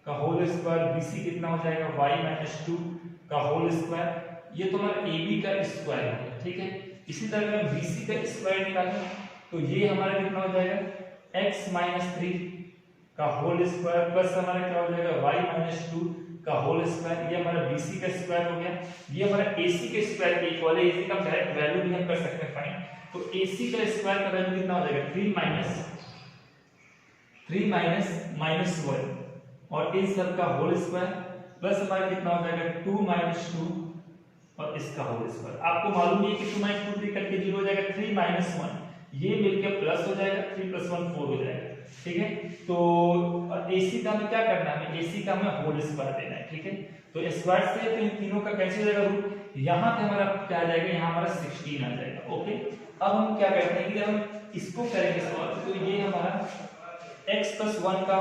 का होल स्क्वायर, BC कितना हो जाएगा y माइनस 2 का होल स्क्वायर, ये तो हमारा AB का स्क्वायर हो गया। ठीक है, इसी तरह अगर BC का स्क्वायर निकालें तो ये हमारा कितना हो जाएगा x माइनस 3 का होल स्क्वायर प्लस हमारा क्या हो जाएगा y माइनस 2 का होल स्क्वायर, ये हमारा BC का स्क्वायर हो गया, ये हमारा AC के स्क्वायर के इक्वल है। AC का डायरेक्ट वैल्यू भी हम कर सकते हैं फाइंड, तो AC का स्क्वायर का वैल्यू कितना हो जाएगा 3 माइनस 1 और इन सब का होल स्क्वायर प्लस हमारा कितना हो जाएगा 2 माइनस 2 और इसका होल स्क्वायर। आपको मालूम है कि 2 माइनस 2 करके 0 हो जाएगा, 3 माइनस 1 ये मिलकर प्लस हो जाएगा, 3 प्लस 1 4 हो जाएगा। ठीक है, तो AC का हमें क्या करना है, हमें AC का हमें होल स्क्वायर देना है। ठीक है, तो स्क्वायर से तो इन तीनों का कैंसिल हो जाएगा रूट, यहाँ पे हमारा क्या आ जाएगा, यहाँ हमारा 16 आ जाएगा। ओके, अब हम क्या करते हैं कि जब हम इसको करेंगे सॉल्व तो ये हमारा x प्लस 1 का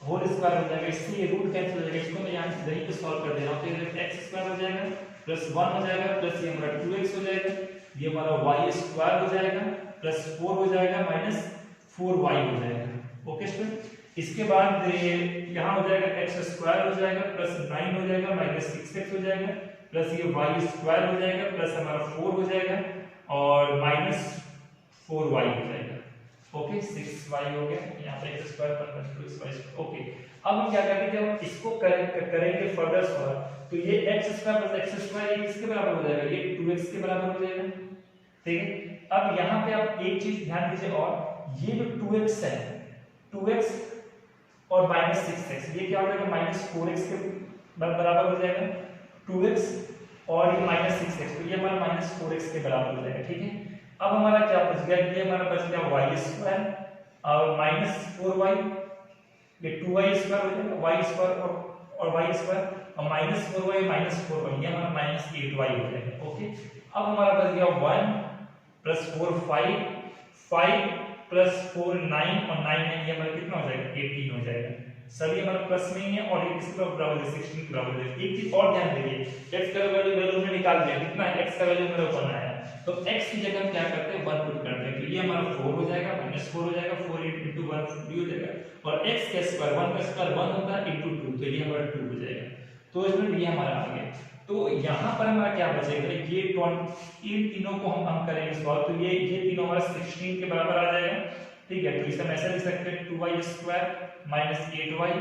होल स्क्वायर हो जाएगा, इससे ये रूट कैंसिल हो जाएगा, इसको मैं यहाँ यहीं पे सॉल्व कर दे रहा हूँ। तो ये x स्क्वायर हो जाएगा प्लस 1 हो जाएगा प्लस ये हमारा 2x हो जाएगा, ये हमारा y स्क्वायर हो जाएगा प्लस 4 हो जाएगा माइनस 4y हो जाएगा। ओके स्टूडेंट, इसके बाद यहाँ हो जाएगा x स्क्वायर हो जाएगा प्लस 9 हो जाएगा माइनस 6x हो जाएगा प्लस ये y स्क्वायर हो जाएगा प्लस हमारा 4 हो जाएगा और माइनस 4y हो जाएगा। ओके, 6y हो गया, यहाँ पे x स्क्वायर पर 2xy। ओके, अब हम क्या करेंगे, जब हम इसको करेंगे फर्दर सॉल्व तो ये x square plus x square ये किसके बराबर हो जाएगा, ये 2x के बराबर हो जाएगा। ठीक है, अब यहाँ पे आप एक चीज ध्यान दीजिए, और ये जो 2x है 2x और माइनस 6x ये क्या हो जाएगा माइनस 4x के बराबर हो जाएगा, 2x और ये माइनस 6x तो ये हमारा माइनस 4x के बराबर हो जाएगा। ठीक है, अब हमारा क्या बच गया, ये हमारा बच गया y स्क्वायर और माइनस 4y, ये 2y स्क्वायर हो जाएगा, y स्क्वायर और y स्क्वायर और माइनस 4y माइनस 4y ये हमारा माइनस 8y हो जाएगा। ओके, अब हमारा बच गया 1 प्लस 4 5 प्लस 4 9 और 9 ये हमारा कितना हो जाएगा 18 हो जाएगा। सभी हमारा प्लस में ही है और ये किसके बराबर है 16 के बराबर है। एक चीज और ध्यान दीजिए, x का वैल्यू हमने निकाल दिया, कितना है x का वैल्यू मेरा 1 आया, तो x की जगह हम क्या करते हैं 1 पुट करते हैं, तो ये हमारा 4 हो जाएगा माइनस 4 हो जाएगा, 4 into 1 हो जाएगा और x का स्क्वायर 1 का स्क्वायर 1 होता है into 2 तो ये हमारा 2 हो जाएगा। तो इसमें ये हमारा आ गया, तो यहाँ पर हमारा क्या बचेगा, ये इन तीनों को हम करेंगे सॉल्व, तो ये तीनों हमारा 16 के बराबर आ जाएगा। ठीक है, तो इसे हम ऐसे लिख सकते हैं 2y स्क्वायर माइनस 8y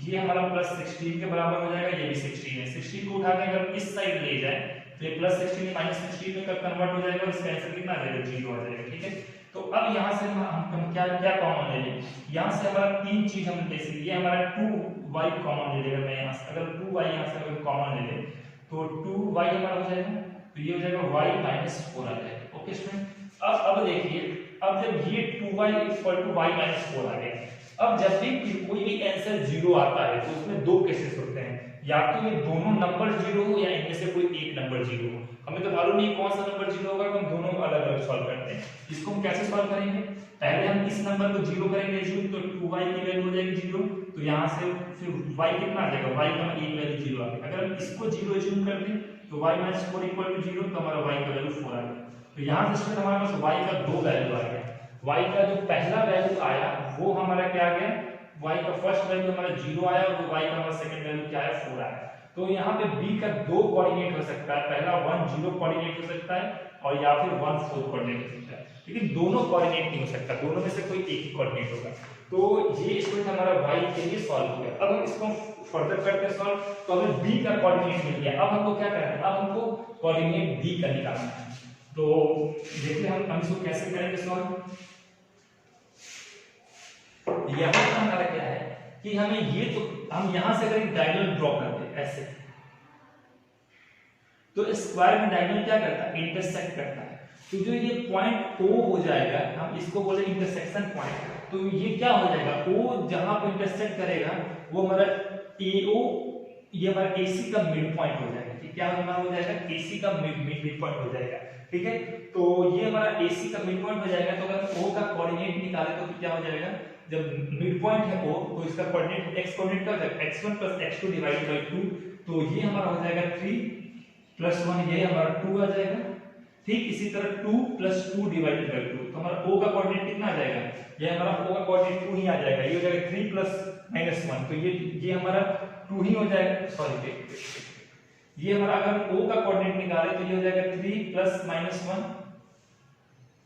ये हमारा प्लस 16 के बराबर हो जाएगा, ये भी 16 है, 16 को उठा के अगर इस साइड ले जाए तो ये प्लस 16 माइनस 16 में कन्वर्ट हो जाएगा और इसका आंसर कितना आ जाएगा 0 आ जाएगा। ठीक है, तो अब यहाँ से हम क्या कॉमन ले लें, यहाँ से हमारा तीन चीज हम ले सकते, ये हमारा 2y कॉमन ले लेगा, मैं यहाँ से अगर 2y यहाँ से कॉमन ले लें तो 2y हमारा हो जाएगा, तो ये हो जाएगा y माइनस 4 आ जाएगा। ओके स्टूडेंट, अब देखिए, अब जब ये 2y equal to y minus 4 आ गया, अब जब भी कोई भी आंसर 0 आता है तो उसमें दो केसेस होते हैं, या तो ये दोनों नंबर 0 हो या इनमें से कोई एक नंबर 0 हो। हमें तो मालूम नहीं कौन सा नंबर 0 होगा, तो हम दोनों अलग अलग सॉल्व करते हैं। इसको हम कैसे सॉल्व करेंगे, पहले हम इस नंबर को 0 करेंगे एज्यूम, तो 2y की वैल्यू हो जाएगी 0, तो यहाँ से फिर y कितना आ जाएगा, y का एक वैल्यू 0 आ गया। अगर हम इसको 0 एज्यूम कर दें तो y - 4 इक्वल टू 0, तो हमारा y का वैल्यू 4 आ गया। तो यहाँ से स्टूडेंट हमारे पास y का दो वैल्यू आ गया। y का जो पहला वैल्यू आया वो हमारा क्या आ गया, y का फर्स्ट वैल्यू हमारा 0 आया, और y का हमारा सेकंड वैल्यू क्या है, 4 आया। तो यहाँ पे b का दो कोऑर्डिनेट हो सकता है, पहला 1 0 कोऑर्डिनेट हो सकता है और या फिर 1 4 कोऑर्डिनेट हो सकता है, लेकिन दोनों कोऑर्डिनेट नहीं हो सकता, दोनों में से कोई एक ही कोऑर्डिनेट होगा। तो ये स्टूडेंट हमारा y के लिए सॉल्व हो गया। अब हम इसको फर्दर करते हैं सॉल्व, तो हमें b का कोऑर्डिनेट मिल गया। अब हमको क्या करना है, अब हमको कोऑर्डिनेट b का निकालना है। तो देखिए हम इसको कैसे करेंगे सॉल्व। यहाँ पर हमारा क्या है कि हमें ये, तो हम यहां से अगर डायगोनल ड्रॉ करते हैं ऐसे, तो स्क्वायर में डायगोनल क्या करता है, इंटरसेक्ट करता है। तो जो ये पॉइंट O हो जाएगा, हम इसको बोले इंटरसेक्शन पॉइंट, तो ये क्या हो जाएगा, O जहां पे इंटरसेक्ट करेगा वो हमारा AO, ये हमारा AC का मिड पॉइंट हो जाएगा। ठीक, क्या हमारा हो जाएगा, AC का मिड पॉइंट हो जाएगा। ठीक है, तो ये हमारा AC का मिड पॉइंट हो जाएगा। तो अगर O का कोऑर्डिनेट निकाले तो क्या हो जाएगा, जब मिड पॉइंट है O, तो इसका कोऑर्डिनेट x कोऑर्डिनेट क्या हो जाएगा, x1 + x2 डिवाइडेड बाय 2, तो ये हमारा हो जाएगा 3 + 1, ये हमारा 2 आ जाएगा। ठीक, इसी तरह 2 + 2 डिवाइडेड बाय 2, तो हमारा O का कोऑर्डिनेट कितना आ जाएगा, ये हमारा O का कोऑर्डिनेट 2 ही आ जाएगा। ये हो जाएगा 3 + -1, तो ये हमारा 2 ही हो जाएगा। सॉरी, ये हमारा अगर O का कोऑर्डिनेट निकाले तो ये हो जाएगा 3 + -1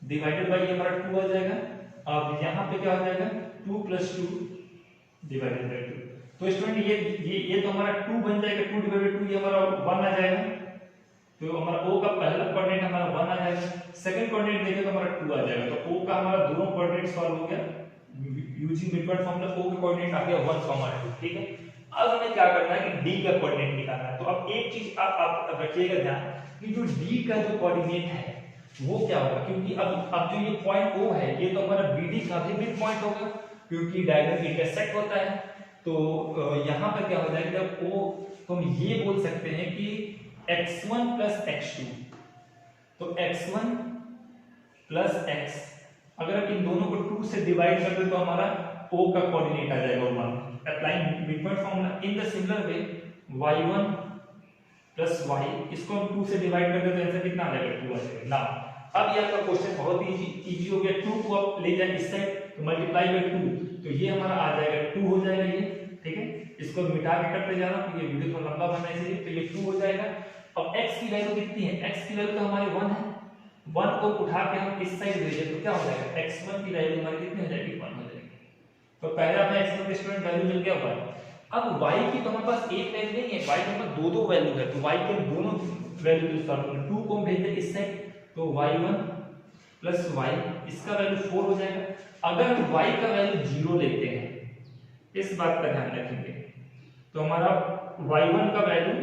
डिवाइडेड बाय, ये हमारा 2 आ जाएगा। अब यहाँ पे क्या हो जाएगा, 2 + 2 डिवाइडेड बाय 2, तो स्टूडेंट ये तो हमारा 2 बन जाएगा, 2 डिवाइडेड 2, ये हमारा 1 आ जाएगा। तो हमारा O का पहला कोऑर्डिनेट हमारा 1 आ जाएगा, सेकंड कोऑर्डिनेट देखें तो हमारा 2 आ जाएगा। तो O का हमारा दोनों कोऑर्डिनेट सॉल्व हो गया using mid point formula. O का कोऑर्डिनेट आ गया 1, 2। ठीक है, अब हमें क्या करना है कि D का कोऑर्डिनेट निकालना है। तो अब एक चीज आप रखिएगा ध्यान कि जो D का जो कोऑर्डिनेट है वो क्या होगा, क्योंकि अब जो ये पॉइंट O है, ये तो हमारा BD का भी मिड पॉइंट होगा, क्योंकि डायगोनल इंटरसेक्ट होता है। तो यहाँ पर क्या हो जाएगा, जब O, तो हम ये बोल सकते हैं कि x1 + x2, तो x1 + x, अगर आप इन दोनों को 2 से डिवाइड कर दे तो हमारा O का कोऑर्डिनेट आ जाएगा 1। Applying mid point formula in the similar way, y1 + y, इसको हम 2 से डिवाइड कर दे तो आंसर कितना आ जाएगा, 2 आ जाएगा ना। अब ये आपका क्वेश्चन बहुत ही इजी हो गया। 2 को आप ले जाए इस साइड तो मल्टीप्लाई बाय 2, तो ये हमारा आ जाएगा 2 हो जाएगा ये। ठीक है, इसको मिटा के करते जा रहा हूं, ये वीडियो थोड़ा लंबा बनना है इसलिए, तो ये 2 हो जाएगा। अब x की वैल्यू कितनी है, x की वैल्यू तो हमारी 1 है, 1 को उठा के हम इस साइड भेजें तो क्या हो जाएगा, x1 की वैल्यू हमारी कितनी हो जाएगी, 1 हो जाएगी। तो पहले हमें x1 की स्टूडेंट वैल्यू मिल गया 1। अब y की तो हमारे पास एक वैल्यू नहीं है, y के पास दो वैल्यू है, तो y के दोनों वैल्यू सॉल्व करें। 2 को हम भेज दें इस साइड, तो y1 + y, इसका वैल्यू 4 हो जाएगा। अगर हम y का वैल्यू 0 लेते हैं, इस बात का ध्यान रखेंगे, तो हमारा y1 का वैल्यू,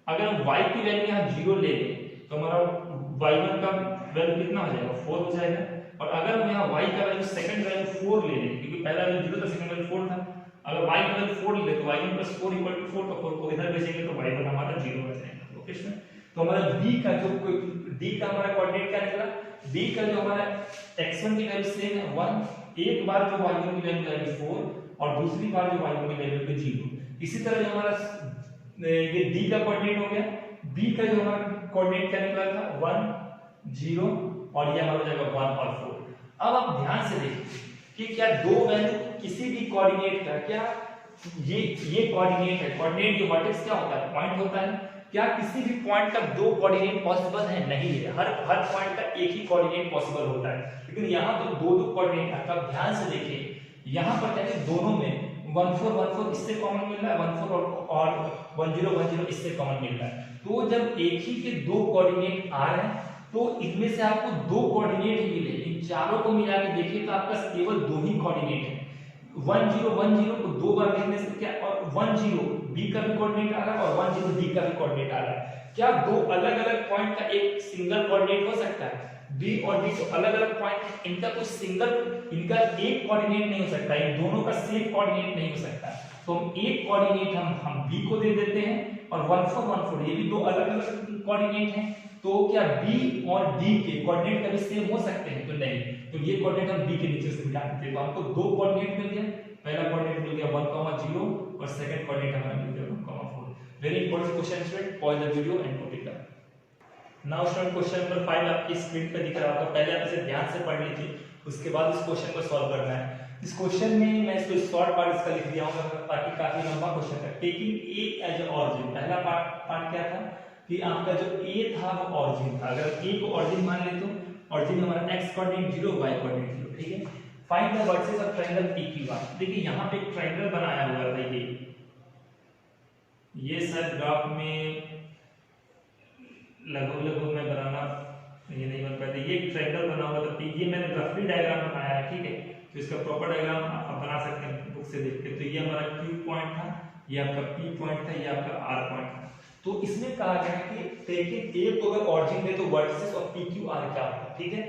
अगर हम y की वैल्यू यहाँ 0 ले लें तो हमारा y1 का वैल्यू कितना हो जाएगा, 4 हो जाएगा। और अगर हम यहाँ y का वैल्यू सेकंड वैल्यू 4 ले लें, क्योंकि पहला वैल्यू 0 था, सेकंड वैल्यू 4 था, अगर y का वैल्यू 4 ले तो y1 + 4 = 4, तो 4 को इधर भेजेंगे तो y1 हमारा 0 आ जाएगा। ओके स्टूडेंट, तो हमारा d का हमारा कोऑर्डिनेट क्या निकला, d का जो हमारा x1 की वैल्यू सेम है 1, एक बार जो y1 की वैल्यू आएगी 4 और दूसरी बार जो y1 की वैल्यू आएगी 0। इसी तरह जो हमारा ये d का कोऑर्डिनेट हो गया, b का जो हमारा कोऑर्डिनेट क्या निकला था 1 0, और ये हमारा हो जाएगा 1 और 4। अब आप ध्यान से देखिए कि क्या दो वैल्यू किसी भी कोऑर्डिनेट का, क्या ये कोऑर्डिनेट है, कोऑर्डिनेट जो वर्टेक्स क्या होता है, पॉइंट होता है, क्या किसी भी पॉइंट का दो कोऑर्डिनेट पॉसिबल है, नहीं है। हर पॉइंट का एक ही कोऑर्डिनेट पॉसिबल होता है, लेकिन यहाँ तो दो कोऑर्डिनेट है। आप ध्यान से देखिए, यहाँ पर क्या है, दोनों में 1 4 1 4 इससे कॉमन मिल रहा है, 1 4 और 1 0 1 0 इससे कॉमन मिल रहा है। तो जब एक ही के दो कोऑर्डिनेट आ रहे हैं तो इनमें से आपको दो कोऑर्डिनेट ही मिले, इन चारों को मिला के देखिए तो आपका केवल दो ही कोऑर्डिनेट है। 1 0 1 0 को दो बार लिखने से क्या, और 1 0 बी का भी कोऑर्डिनेट आ रहा है और 1 0 डी का भी कोऑर्डिनेट आ रहा है। क्या दो अलग अलग पॉइंट का एक सिंगल कोऑर्डिनेट हो सकता है? बी और डी तो अलग अलग पॉइंट है, इनका कोई सिंगल, इनका एक कोऑर्डिनेट नहीं हो सकता, इन दोनों का सेम कोऑर्डिनेट नहीं हो सकता। तो हम एक कोऑर्डिनेट हम बी को दे देते हैं और 1 4 1 4 ये भी दो अलग अलग कोऑर्डिनेट हैं। तो क्या बी और डी के कोऑर्डिनेट कभी सेम हो सकते हैं? तो नहीं। तो ये कोऑर्डिनेट हम बी के नीचे से मिटा देते हैं। तो हमको दो कोऑर्डिनेट मिल गया, पहला कोऑर्डिनेट मिल गया 1 0 और सेकंड कोऑर्डिनेट हमारा मिल गया 1 4। Very important question student, pause the video and put it down. Now student question number 5 आपकी स्क्रीन पे दिख रहा होगा, पहले आप इसे ध्यान से पढ़ लीजिए, उसके बाद इस क्वेश्चन को सॉल्व करना है। इस क्वेश्चन में मैं इसको शॉर्ट पार्ट इसका लिख दिया हूं ताकि काफी लंबा क्वेश्चन है। टेकिंग ए एज ऑरिजिन, पहला पार्ट क्या था कि आपका जो ए था वो ऑरिजिन था। अगर ए को ऑरिजिन मान ले तो ऑरिजिन हमारा x कोऑर्डिनेट 0 y कोऑर्डिनेट 0, ठीक है। Find the vertices of triangle PQR। देखिए यहां पे एक ट्रायंगल बनाया हुआ है, ये शायद ग्राफ में लगभग मैं बनाना ये नहीं बन पाता। ये एक ट्रायंगल बना हुआ था, ये मैंने रफली डायग्राम बनाया है, ठीक है। तो इसका प्रॉपर डायग्राम आप बना सकते हैं बुक से देख के। तो ये हमारा Q पॉइंट था, ये आपका P पॉइंट था, ये आपका R पॉइंट था। तो इसमें कहा गया है कि टेकिंग ए को अगर ऑरिजिन ले तो वर्सेस ऑफ PQR क्या होगा, ठीक है।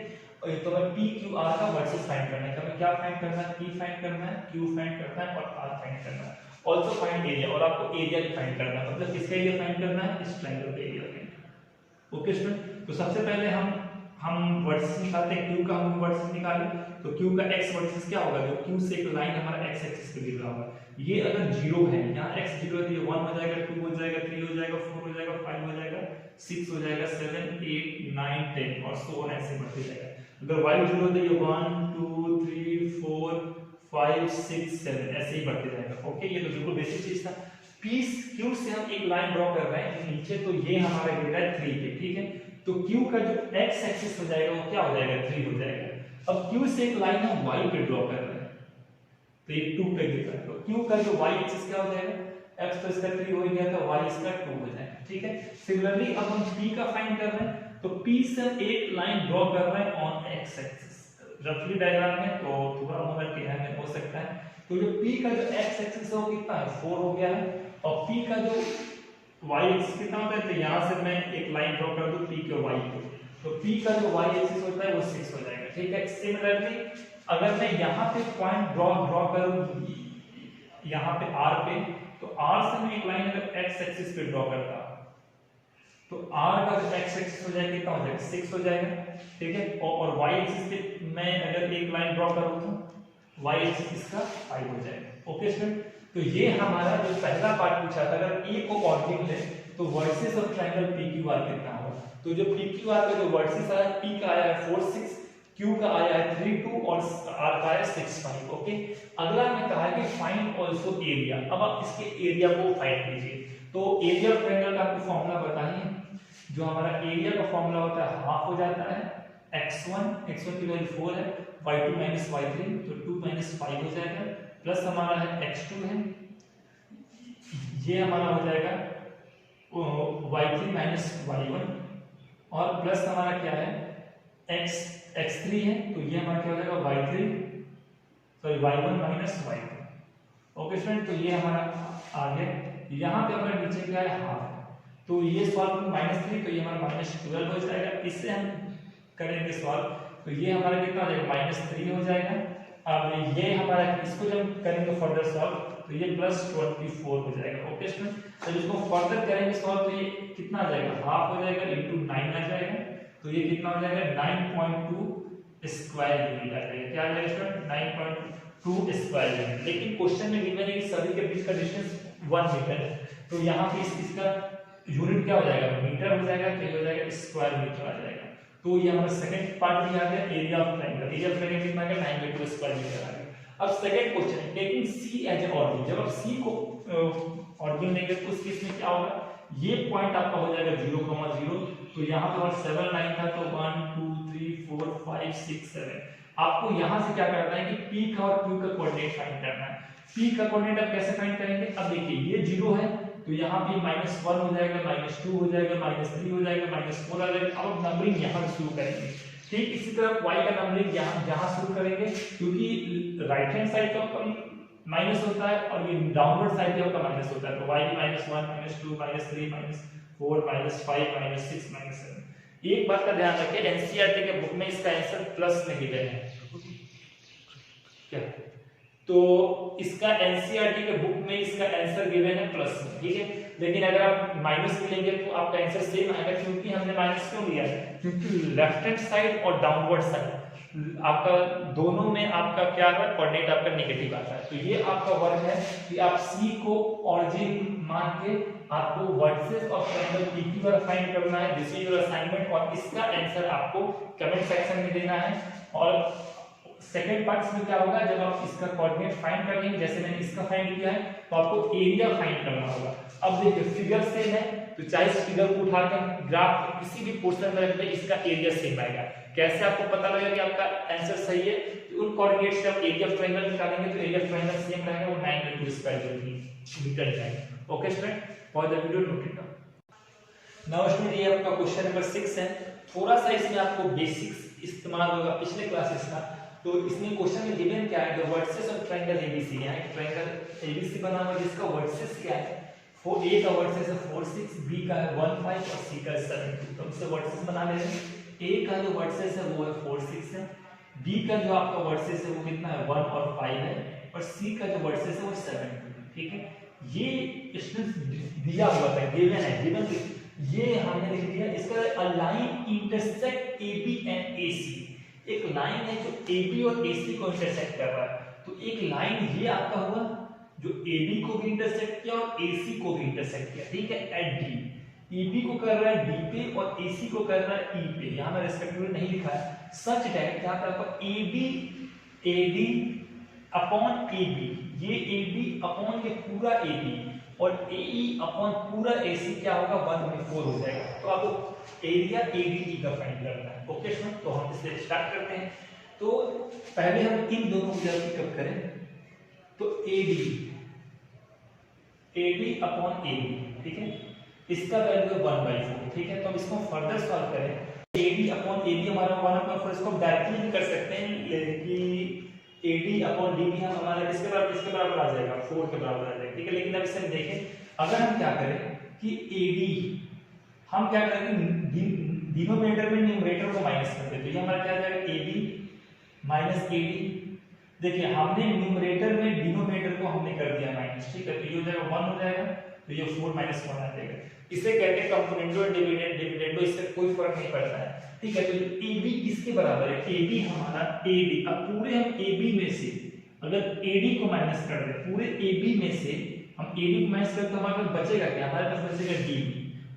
तो मैं PQR का वर्सेस फाइंड करना है, हमें क्या फाइंड करना है? P फाइंड करना है, Q फाइंड करना है और R फाइंड करना है। ऑल्सो फाइंड एरिया, और आपको एरिया भी फाइंड करना है, मतलब किसका एरिया फाइंड करना है? इस ट्रायंगल का एरिया फाइंड करना है। ओके स्टूडेंट, तो सबसे पहले हम वर्सेस निकालते हैं। Q का हम वर्सेस निकालें तो Q का x वर्सेस क्या होगा? जो Q से एक लाइन हमारा x एक्सिस पे गिर रहा होगा, ये अगर 0 है, यहाँ x 0 है तो ये 1 हो जाएगा, 2 हो जाएगा, 3 हो जाएगा, 4 हो जाएगा, 5 हो जाएगा, 6 हो जाएगा, 7 8 9 10 और so on ऐसे बढ़ते जाएगा। अगर y 0 तो ये 1 2 3 4 5 6 7 ऐसे ही बढ़ते जाएगा। ओके, ये तो बिल्कुल बेसिक चीज था। Q से हम एक लाइन ड्रॉ कर रहे हैं नीचे, तो ये हमारा गिर रहा है 3 पे, ठीक है। तो Q का जो x एक्सिस हो जाएगा वो क्या हो जाएगा? 3 हो जाएगा। अब Q से एक लाइन हम y पे ड्रॉ कर रहे हैं, तो ये 2 पे गिर रहा है। तो Q का जो y एक्सिस क्या हो जाएगा? x तो इसका 3 हो गया था, y इसका 2 हो जाएगा, ठीक है। सिमिलरली अब हम P का फाइंड कर रहे हैं, तो P से एक लाइन ड्रॉ कर रहे हैं ऑन x एक्सिस, रफली डायग्राम है तो थोड़ा मोमेंट के है हो सकता है। तो जो P का जो x एक्सिस है वो कितना है? 4 हो गया है, और P का जो y एक्सिस कितना होता है? तो यहां से मैं एक लाइन ड्रॉ कर दूं P के y पे, तो P का जो y एक्सिस होता है वो 6 हो जाएगा, ठीक है। सिमिलरली अगर मैं यहां पे पॉइंट ड्रॉ करूं यहां पे R पे, तो R से मैं एक लाइन अगर x एक्सिस पे ड्रॉ करता तो R का जो x एक्सिस हो जाएगा कितना हो जाएगा? 6 हो जाएगा, ठीक है। और y एक्सिस पे मैं अगर एक लाइन ड्रॉ करूं तो y एक्सिस इसका 5 हो जाएगा। ओके स्टूडेंट, तो ये हमारा जो पहला पार्ट पूछा था, अगर ए को ऑरिजिन ले तो वर्सेस ऑफ ट्रायंगल PQR कितना होगा? तो जो PQR का जो वर्सेस आया, P का आया है 4 6, Q का आया है 3 2 और R का आया 6 5। ओके, अगला में कहा है कि फाइंड आल्सो एरिया। अब आप इसके एरिया को फाइंड कीजिए। तो एरिया ऑफ ट्रायंगल का आपको फार्मूला बताइए, जो हमारा एरिया का फार्मूला होता है हाफ हो जाता है x1 की वैल्यू 4 है, y2 y3 तो 2 5 हो जाएगा, प्लस हमारा है x2 है, ये हमारा हो जाएगा y3 y1, और प्लस हमारा क्या है x3 है, तो ये हमारा क्या हो जाएगा y1 y2। ओके स्टूडेंट, तो ये हमारा आ गया। यहाँ पे हमारे नीचे क्या है? हाफ है, तो ये सॉल्व -3 तो ये हमारा -12 हो जाएगा। इससे हम करेंगे सॉल्व, तो ये हमारा कितना हो जाएगा? -3 हो जाएगा। अब ये हमारा, इसको जब करेंगे फर्दर सॉल्व तो ये +24 हो जाएगा। ओके स्टूडेंट, तो इसको फर्दर करेंगे सॉल्व तो ये कितना आ जाएगा? हाफ हो जाएगा इनटू 9 आ जाएगा, तो ये कितना हो जाएगा? 9.2 स्क्वायर यूनिट आ जाएगा। क्या आ जाएगा स्टूडेंट? 9.2 square unit. लेकिन क्वेश्चन में गिवन है कि सभी के बीच का डिस्टेंस 1 मीटर है, तो यहाँ पे इसका यूनिट क्या हो जाएगा? मीटर हो जाएगा, क्या हो जाएगा? स्क्वायर मीटर आ जाएगा। तो ये हमारा सेकंड पार्ट भी आ गया, area of triangle. Area of triangle कितना आ गया? 9/2 स्क्वायर मीटर आ गया। अब सेकंड क्वेश्चन है, taking C as a origin. जब आप C को ऑरिजिन लेंगे तो उस केस में क्या होगा? ये पॉइंट आपका हो जाएगा 0, 0, तो यहाँ पे 7 9 था, तो 1 2 3 4 5 6 7। आपको यहाँ से क्या करना है कि P का और Q का कोऑर्डिनेट फाइंड करना है। P का कोऑर्डिनेट आप कैसे फाइंड करेंगे? अब देखिए ये 0 है, तो यहाँ पे -1 हो जाएगा, -2 हो जाएगा, -3 हो जाएगा, -4 आ जाएगा। अब नंबरिंग यहाँ से शुरू करेंगे, ठीक। इसी तरह y का नंबरिंग यहाँ शुरू करेंगे, क्योंकि राइट हैंड साइड तो माइनस होता है और ये डाउनवर्ड साइड पे आपका माइनस होता है, तो y भी -1 -2 -3 -4 -5 -6 -7। एक बात का ध्यान रखिए, एनसीईआरटी के बुक में इसका आंसर प्लस में गिवन है क्या, तो इसका एनसीईआरटी के बुक में इसका आंसर गिवन है प्लस में, ठीक है। लेकिन अगर आप माइनस में लेंगे तो आपका आंसर सेम आएगा, क्योंकि हमने माइनस क्यों लिया है, क्योंकि लेफ्ट हैंड साइड और डाउनवर्ड साइड आपका दोनों में आपका क्या आता है, कोऑर्डिनेट आपका नेगेटिव आता है। तो ये आपका वर्क है कि आप सी को ऑरिजिन मान के आपको वर्टिसेस ऑफ ट्रायंगल पीक्यू द्वारा फाइंड करना है, दिस इज योर असाइनमेंट, और इसका आंसर आपको कमेंट सेक्शन में देना है। और सेकंड पार्ट में क्या होगा, जब आप इसका कोऑर्डिनेट फाइंड कर लेंगे, जैसे मैंने इसका फाइंड किया है, तो आपको एरिया फाइंड करना होगा। अब देखिए फिगर सेम है, तो चाहे इस फिगर को उठा के ग्राफ किसी भी पोर्शन में रख दें, इसका एरिया सेम आएगा। कैसे आपको पता लगेगा कि आपका आंसर सही है, तो उन कोऑर्डिनेट्स से आप एरिया ऑफ ट्रायंगल निकालेंगे, तो एरिया ऑफ ट्रायंगल सेम रहेगा, वो 9 * 2² मीटर जाएगा। Okay student, for the video note it down. Now student, ये आपका क्वेश्चन नंबर 6 है। थोड़ा सा इसमें आपको बेसिक्स इस्तेमाल होगा पिछले क्लासेस का। तो इसमें क्वेश्चन में गिवन क्या है, the vertices of triangle ABC, यहाँ एक ट्रायंगल एबीसी बना हुआ है जिसका वर्टिसेस क्या है, ए का वर्टिसेस है 4 6, बी का है 1 5 और सी का है 7 2। तो हम इसे वर्टिसेस बना ले रहे हैं। ए का जो वर्टिसेस है वो है 4 6 है, बी का जो आपका वर्टिसेस है वो कितना है 1 और 5 है, और सी का जो वर्टिसेस है वो 7 2 है, ठीक है। ये स्टूडेंट्स दिया हुआ था, गिवन है, गिवन ये हमने लिख दिया। इसका a line intersect AB and AC, एक लाइन है जो AB और AC को इंटरसेक्ट कर रहा है। तो एक लाइन ये आपका हुआ जो AB को भी इंटरसेक्ट किया और AC को भी इंटरसेक्ट किया, ठीक है, एट D। AB को कर रहा है D पे और AC को कर रहा है E पे, यहाँ मैं रेस्पेक्टिवली नहीं लिखा है। सच दैट क्या आपका AB AD अपॉन AB, ये AB अपॉन ये पूरा AB और AE अपॉन पूरा AC क्या होगा, 1/4 हो जाएगा। तो आपको एरिया ADE का फाइंड करना है। ओके स्टूडेंट, तो हम इसे स्टार्ट करते हैं। तो पहले हम इन दोनों को जरा पिकअप करें, तो AD अपॉन AB, ठीक है, इसका वैल्यू है 1/4, ठीक है। तो हम इसको फर्दर सॉल्व करें, AD अपॉन AB हमारा 1/4, इसको डायरेक्टली भी कर सकते हैं कि AD अपॉन DB हम हमारा किसके बराबर आ जाएगा, 4 के बराबर आ जाएगा, ठीक है। लेकिन अब इसे देखें, अगर हम क्या करें कि AD हम क्या करेंगे, डिनोमिनेटर में न्यूमरेटर को माइनस कर देते, तो ये हमारा क्या आ जाएगा AB माइनस AD। देखिए हमने न्यूमरेटर में डिनोमिनेटर को हमने कर दिया माइनस, ठीक है, तो ये हो जाएगा 1 हो जाएगा, तो ये 4 - 1 आ जाएगा। इसे कहते हैं कंपोनेंडो और डिविडेंडो, इससे कोई फर्क नहीं पड़ता है, ठीक है। तो AB किसके बराबर है, AB हमारा AD। अब पूरे हम AB में से अगर AD को माइनस कर दें, पूरे AB में से हम AD को माइनस करें तो हमारे पास बचेगा क्या, हमारे पास बचेगा DB।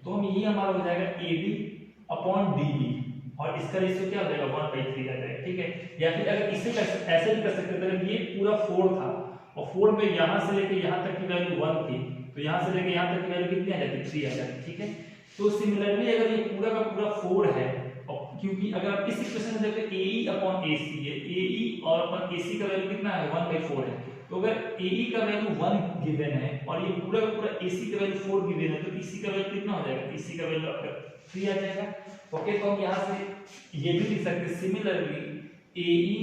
तो हम ये हमारा हो जाएगा AD अपॉन DB, और इसका रेशियो क्या हो जाएगा 1/3 आ जाएगा, ठीक है। या फिर अगर इसे ऐसे भी कर सकते थे, अगर ये पूरा 4 था और 4 में यहाँ से लेके यहाँ तक की वैल्यू 1 थी, तो यहाँ से लेके यहाँ तक की वैल्यू कितनी आ जाती, 3 आ जाती, ठीक है। तो सिमिलरली अगर ये पूरा का पूरा 4 है, और क्योंकि अगर आप इस इक्वेशन में देखते AE अपॉन AC है, AE और अपॉन AC का वैल्यू कितना है 1/4 है, तो अगर AE का वैल्यू 1 गिवन है और ये पूरा का पूरा AC का वैल्यू 4 गिवन है, तो EC का वैल्यू कितना हो जाएगा, EC का वैल्यू आपका 3 आ जाएगा। ओके, तो हम यहाँ से ये भी लिख सकते हैं सिमिलरली AE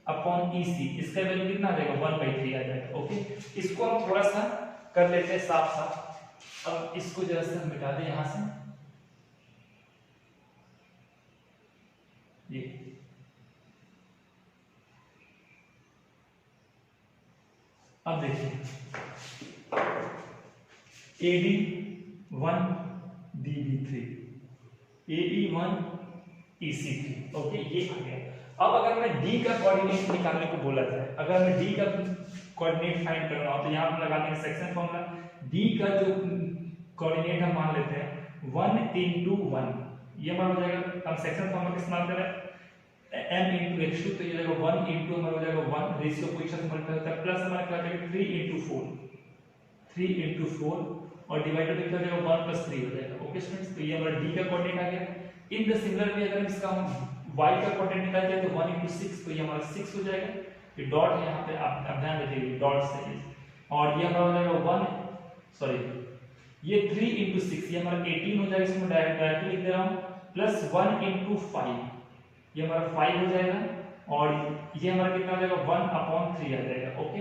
अपॉन EC, इसका वैल्यू कितना आ जाएगा 1/3 आ जाएगा। ओके, इसको हम थोड़ा सा कर लेते हैं साफ साफ। अब इसको जरा सा मिटा दें यहाँ से, ये अब देखिए AD 1 DB 3 AE 1 EC 3, okay, ये आ गया। अब अगर मैं D का कोऑर्डिनेट निकालने को बोला जाए, अगर मैं D का कोऑर्डिनेट फाइंड करना हो, तो यहाँ पर लगा देंगे सेक्शन फॉर्मूला। D का जो कोऑर्डिनेट हम मान लेते हैं 1 × 1, ये हमारा हो जाएगा, हम सेक्शन फॉर्मूला का इस्तेमाल कर रहे हैं m × x2, तो ये जाएगा 1 × हमारा हो जाएगा 1, रेशियो पोजीशन से मल्टीप्लाई होता है, प्लस हमारा क्या जाएगा 3 × 4, 3 × 4 और डिवाइडेड बाय क्या हो जाएगा 1 + 3 हो जाएगा। ओके स्टूडेंट्स, तो ये हमारा D का कोऑर्डिनेट आ गया। इन द सिमिलर वे अगर इसका हम y का कोऑर्डिनेट निकालते हैं तो 1 × 6, तो ये हमारा 6 हो जाएगा। ये डॉट है यहाँ पे, आप ध्यान रखिए डॉट से, और ये हमारा हो जाएगा ये 3 × 6, ये हमारा 18 हो जाएगा, इसको मैं डायरेक्टली लिख दे रहा हूँ, प्लस 1 × 5, ये हमारा 5 हो जाएगा, और ये हमारा कितना आ जाएगा 1/3 आ जाएगा। ओके,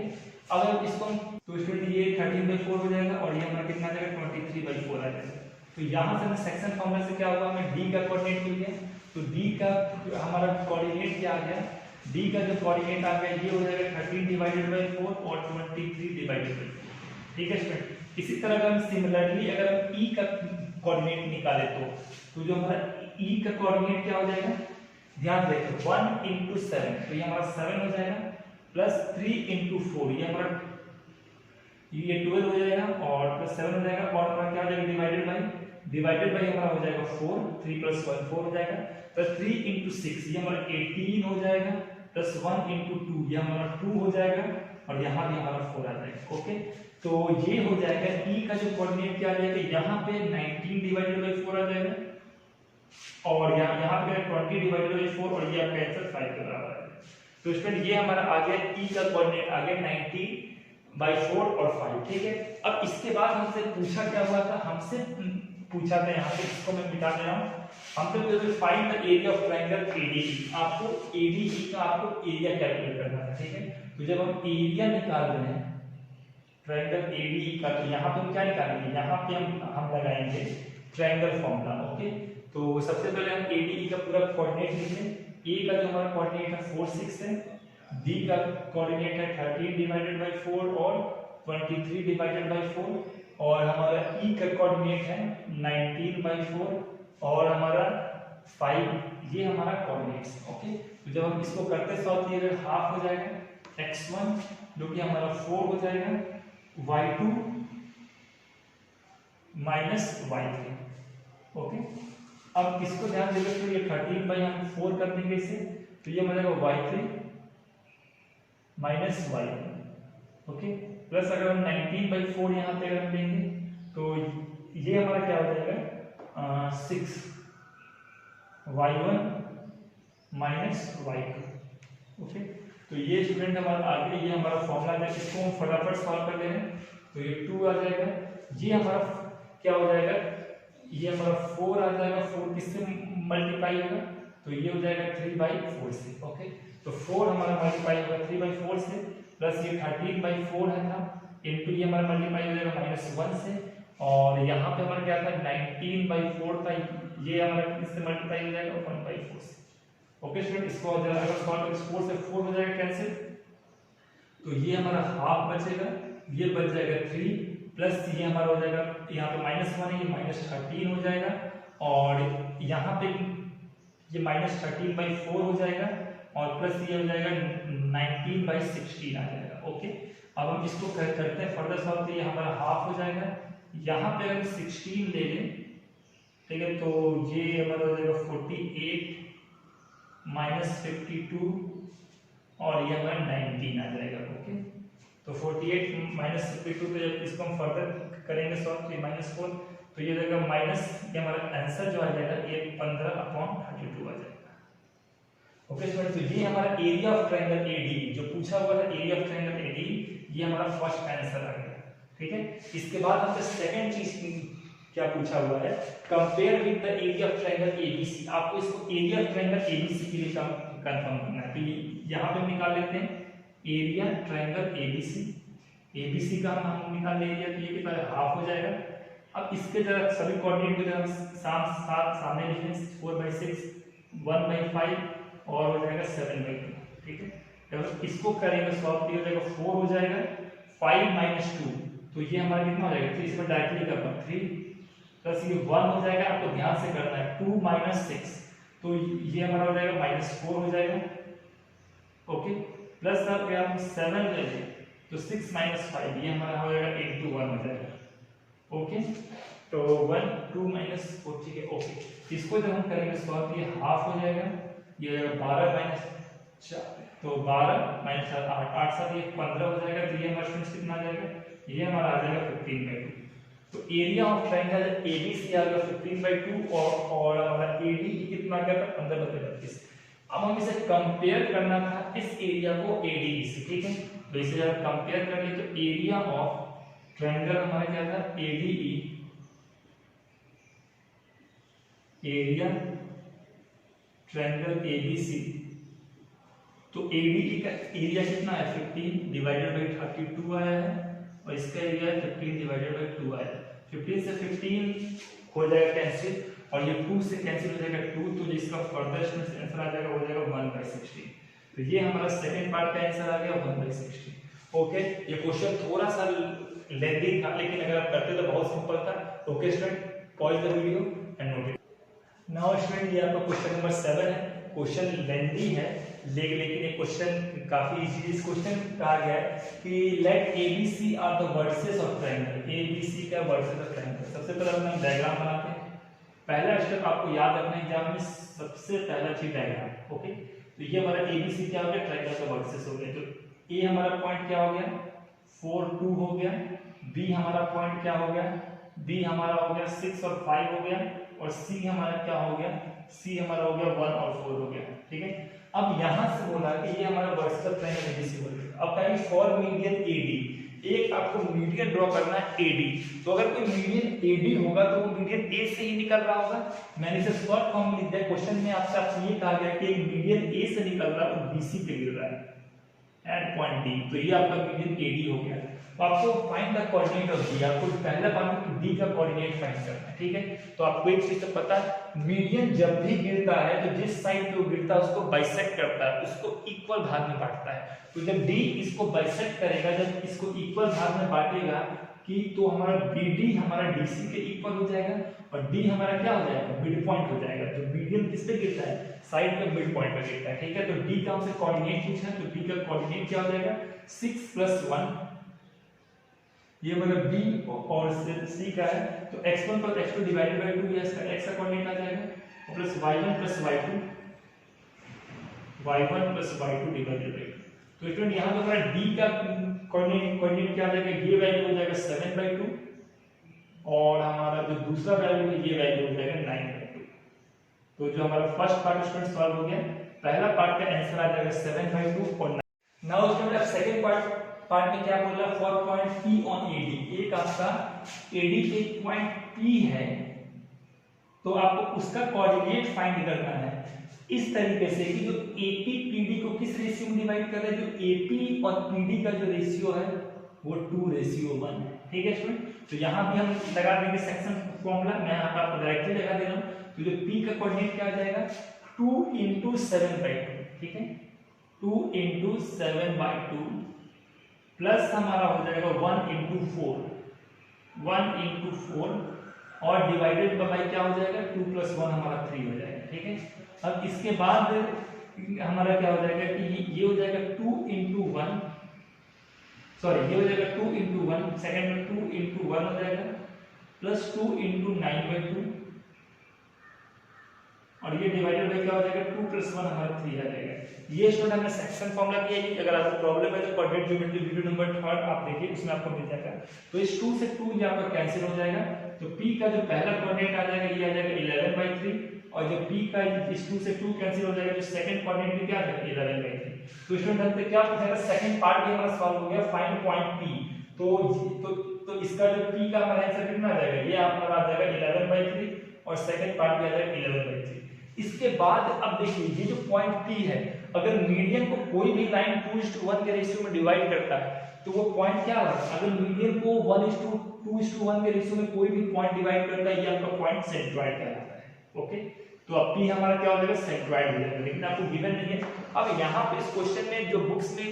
अगर इसको तो स्टूडेंट ये 13/4 हो जाएगा और ये हमारा कितना आ जाएगा 23/4 आ जाएगा। तो यहाँ से हमें सेक्शन फॉर्मूला से क्या होगा, हमें डी का कोऑर्डिनेट मिल गया। तो डी का हमारा कोऑर्डिनेट क्या आ गया, डी का जो कोऑर्डिनेट आ गया ये हो जाएगा 13/4 और 23/4। ठीक है स्टूडेंट। इसी तरह अगर हम सिमिलरली अगर हम ई का कोऑर्डिनेट निकाले तो जो हमारा ई का कोऑर्डिनेट क्या हो जाएगा, ध्यान देखें 1 × 7, तो ये हमारा 7 हो जाएगा, प्लस 3 × 4 ये हमारा ये 12 हो जाएगा, और प्लस 7 हो जाएगा, और हमारा क्या हो जाएगा डिवाइडेड बाई हमारा हो जाएगा 4, 3 + 1 4 हो जाएगा, प्लस 3 × 6 ये हमारा 18 हो जाएगा, प्लस 1 × 2 ये हमारा 2 हो जाएगा, और यहाँ भी हमारा 4 आ जाएगा। ओके, तो ये हो जाएगा ई का जो कोऑर्डिनेट क्या आ जाएगा, यहाँ पे 19/4 आ जाएगा, और यहाँ पे 20/4, और ये आपका आंसर 5 के बराबर है। तो स्टूडेंट ये हमारा आ गया ई का कोऑर्डिनेट आ गया 19/4 और 5। ठीक है, अब इसके बाद हमसे पूछा क्या हुआ था, हमसे पूछा था यहाँ पे, इसको मैं मिटा दे रहा हूँ, हमसे पूछा था find the area of triangle ADE. आपको एडीई का आपको एरिया कैलकुलेट करना है। ठीक है, तो जब हम एरिया निकाल रहे हैं ट्रायंगल एडीई का, तो यहाँ पे हम क्या निकालेंगे, यहाँ पे हम लगाएंगे ट्रायंगल फॉर्मूला। ओके, तो सबसे पहले हम एडीई का पूरा कोऑर्डिनेट लिखें। ए का जो हमारा कोऑर्डिनेट है 4 6 है, डी का कोऑर्डिनेट है 13/4 और 23/4, और हमारा ई का कोऑर्डिनेट है 19/4 और हमारा 5, ये हमारा कोऑर्डिनेट्स। ओके, तो जब हम इसको करते सॉल्व किए हाफ हो जाएगा x1 जो कि हमारा 4 हो जाएगा, y2 माइनस y3। ओके, अब इसको ध्यान देंगे तो ये 13/4 कर देंगे इसे, तो ये बनेगा y3 minus y1। Okay, plus अगर हम 19/4 यहाँ पे अगर हम देंगे तो ये हमारा क्या हो जाएगा 6 y1 माइनस y2। ओके, तो ये स्टूडेंट हमारा आगे ये हमारा फॉर्मूला है, इसको हम फटाफट सॉल्व कर ले रहे हैं। तो ये 2 आ जाएगा, ये हमारा क्या हो जाएगा, ये हमारा 4 आ जाएगा, 4 किससे मल्टीप्लाई होगा, तो ये हो जाएगा 3/4 से। ओके, तो 4 हमारा मल्टीप्लाई होगा 3/4 से, प्लस ये 13/4 है था, इनटू ये हमारा मल्टीप्लाई हो जाएगा -1 से, और यहाँ पे हमारा क्या था 19/4 था, ये हमारा किससे मल्टीप्लाई हो जाएगा 1/4 से। ओके स्टूडेंट, इसको अगर सॉल्व करें 4 से 4 हो जाएगा कैंसिल, तो ये हमारा हाफ बचेगा, ये बच जाएगा 3, प्लस ये हमारा हो जाएगा यहाँ पे -1 है, ये -13 हो जाएगा, और यहाँ पे ये -13/4 हो जाएगा, और प्लस ये हो जाएगा 19/16 आ जाएगा। ओके, अब हम इसको करते हैं फर्दर सॉल्व, तो ये हमारा हाफ हो जाएगा, यहाँ पे अगर 16 ले लें, ठीक है, तो ये हमारा हो जाएगा 48 माइनस 52, और ये हमारा 19 आ जाएगा। ओके, तो 48 माइनस 52, तो जब इसको हम फर्दर करेंगे सॉल्व, तो -4, तो ये जाएगा माइनस, ये हमारा आंसर जो आ जाएगा ये 15/32 आ जाएगा। ओके स्टूडेंट, तो ये हमारा एरिया ऑफ ट्रायंगल एडी जो पूछा हुआ था, एरिया ऑफ ट्रायंगल एडी, ये हमारा फर्स्ट आंसर आ गया। ठीक है, इसके बाद हमसे सेकंड चीज क्या पूछा हुआ है, compare with the area of triangle ABC. आपको इसको एरिया ऑफ ट्रायंगल एबीसी के लिए कंफर्म करना है, तो यहाँ पे हम निकाल लेते हैं एरिया ट्रायंगल एबीसी। एबीसी का हम निकाल ले लिया, तो ये कितना हाफ हो जाएगा। अब इसके जरा सभी कोऑर्डिनेट को जरा सामने लिखें, 4/6 1/5 और हो जाएगा 7/2। ठीक है, जब इसको करेंगे सॉल्व हो जाएगा 4 हो जाएगा, 5 - 2, तो ये हमारा कितना हो जाएगा, तो इसमें डायरेक्टली करना 3, प्लस ये 1 हो जाएगा, आपको ध्यान से करना है 2 - 6, तो ये हमारा हो जाएगा -4 हो जाएगा। ओके, प्लस अगर हम 7 ले लें तो 6 - 5 ये हमारा हो जाएगा 8 to 1 हो जाएगा। ओके, तो 1 2 - 4, ठीक है। ओके, इसको जब हम करेंगे सॉल्व, ये हाफ हो जाएगा, ये 12 - 4, तो 12 - 7 8 7 ये 15 हो जाएगा, तो ये हमारा स्टूडेंट्स कितना आ जाएगा, ये हमारा आ जाएगा 15/2। तो एरिया ऑफ ट्रायंगल एबीसी आ गया 15/2, और हमारा एडी कितना गया था 15/32। अब हम इसे कंपेयर करना था इस एरिया को एडी से। ठीक है, तो इसे जब कंपेयर करें तो एरिया ऑफ ट्रायंगल हमारा क्या था एडीई, एरिया ट्रायंगल एबीसी तो ADE का एरिया कितना है 15 डिवाइडेड बाई 32 आया है और इसका एरिया 15 डिवाइडेड बाई 2 आया है। 15 से 15 हो जाएगा कैंसिल और ये 2 से कैंसिल हो जाएगा 2, तो जिसका फर्दर आंसर आ जाएगा हो जाएगा 1/16। तो ये हमारा सेकंड पार्ट का आंसर आ गया 1/16। ओके, ये क्वेश्चन थोड़ा सा लेंथी था लेकिन अगर आप करते तो बहुत सिंपल था। Okay student, pause the video and note it. Now student, ये आपका क्वेश्चन नंबर 7 है। क्वेश्चन लेंथी है लेकिन ये क्वेश्चन काफी इजी। इस क्वेश्चन कहा गया है कि let ABC are the vertices of triangle. ABC का वर्सेस ऑफ ट्रायंगल। सबसे पहले हम डायग्राम बनाते हैं। पहला स्टेप आपको याद रखना है एग्जाम में, सबसे पहला चीज डायग्राम। ओके, तो ये हमारा ABC क्या हो गया, ट्रायंगल का वर्सेस हो गया। तो A हमारा पॉइंट क्या हो गया 4 2 हो गया। B हमारा पॉइंट क्या हो गया, B हमारा हो गया 6 और 5 हो गया और C हमारा क्या हो गया, C हमारा हो गया 1 और 4 हो गया। ठीक है, अब यहां से बोला कि ये हमारा वर्टिकल ट्रायंगल ABC हो गया। अब कहेंगे फॉर मीडियन AD, एक आपको मीडियन ड्रॉ करना है AD। तो अगर कोई मीडियन AD होगा तो वो मीडियन A से ही निकल रहा होगा। मैंने इसे शॉर्ट फॉर्म में लिख दिया। क्वेश्चन में आपसे ये कहा गया कि एक मीडियन A से निकल रहा है तो BC पे गिर रहा है एट पॉइंट D, तो ये आपका मीडियन AD हो गया। तो आपको find the coordinate of D, आपको पहला काम है कि D का कोऑर्डिनेट फाइंड करना है। ठीक है, तो आपको एक चीज तो पता है, मीडियन जब भी गिरता है तो जिस साइड पे वो गिरता है उसको बाइसेक्ट करता है, उसको इक्वल भाग में बांटता है। तो जब D इसको बाइसेक्ट करेगा, जब इसको इक्वल भाग में बांटेगा कि तो हमारा BD हमारा DC के इक्वल हो जाएगा और D हमारा क्या हो जाएगा, मिड पॉइंट हो जाएगा। तो मीडियन किस पे गिरता है, साइड पे मिड पॉइंट पे गिरता है। ठीक है, तो D का हमसे कोऑर्डिनेट पूछा है, तो D का कोऑर्डिनेट क्या हो जाएगा 6 + 1, ये मतलब B और C का है। तो x1 + x2 डिवाइडेड बाय 2, ये इसका x का कोऑर्डिनेट आ जाएगा plus y1 + y2, y1 + y2 divided by 2। तो स्टूडेंट यहां पे हमारा D का कोऑर्डिनेट क्या आ जाएगा, ये वैल्यू हो जाएगा 7/2 और हमारा जो दूसरा वैल्यू है ये वैल्यू हो जाएगा 9/2। तो जो हमारा फर्स्ट पार्ट स्टूडेंट सॉल्व हो गया। पहला पार्ट का आंसर आ जाएगा 7/2 और 9। नाउ स्टूडेंट अब सेकंड पार्ट में क्या बोल रहा है, for point P on AD, एक आपका AD पे पॉइंट P है तो आपको उसका कोऑर्डिनेट फाइंड करना है इस तरीके से कि जो AP PD को किस रेशियो में डिवाइड कर रहा है, जो AP और PD का जो रेशियो है वो 2:1 है। ठीक है स्टूडेंट, तो यहां भी हम लगा देंगे सेक्शन फॉर्मूला, मैं यहां पर आपको डायरेक्टली लगा दे रहा हूं। तो जो P का कोऑर्डिनेट क्या आ जाएगा 2 × 7/2। ठीक है, 2 × 7/2 प्लस हमारा हो जाएगा 1 × 4, 1 × 4 और डिवाइडेड बाय क्या हो जाएगा 2 + 1 हमारा 3 हो जाएगा। ठीक है, अब इसके बाद हमारा क्या हो जाएगा कि ये हो जाएगा 2 × 1, सॉरी ये हो जाएगा 2 × 1, सेकंड में 2 × 1 हो जाएगा प्लस 2 × 9/2 और ये डिवाइडेड बाय क्या हो जाएगा 2 + 1 हमारा 3 आ जाएगा। ये स्टूडेंट हमने सेक्शन फॉर्मूला किया है। अगर आपको प्रॉब्लम है तो कोऑर्डिनेट ज्योमेट्री वीडियो नंबर 3 आप देखिए, उसमें आपको मिल जाएगा। तो इस 2 से 2 यहाँ पर कैंसिल हो जाएगा। तो P का जो पहला कोऑर्डिनेट आ जाएगा ये आ जाएगा 11/3 और जो P का इस 2 से 2 कैंसिल हो जाएगा, जो सेकंड कोऑर्डिनेट क्या आ जाएगा 11/3। तो स्टूडेंट हमसे क्या पूछा है, सेकंड पार्ट भी हमारा सॉल्व हो गया, फाइंड पॉइंट P। तो इसका जो P का हमारा आंसर कितना आ जाएगा, ये हमारा आ जाएगा 11/3 और सेकंड पार्ट भी आ जाएगा 11/3। इसके बाद अब देखिए ये जो पॉइंट P है, अगर मीडियन को कोई भी लाइन 2:1 के रेशियो में डिवाइड करता है तो वो पॉइंट क्या है, अगर मीडियन को 1:2:1 के रेशियो में कोई भी पॉइंट डिवाइड करता है, ये आपका पॉइंट सेंट्रॉइड कहलाता है। ओके, तो अब P हमारा क्या हो जाएगा सेंट्रॉइड हो जाएगा, लेकिन आपको गिवन नहीं है। अब यहाँ पे इस क्वेश्चन में जो बुक्स में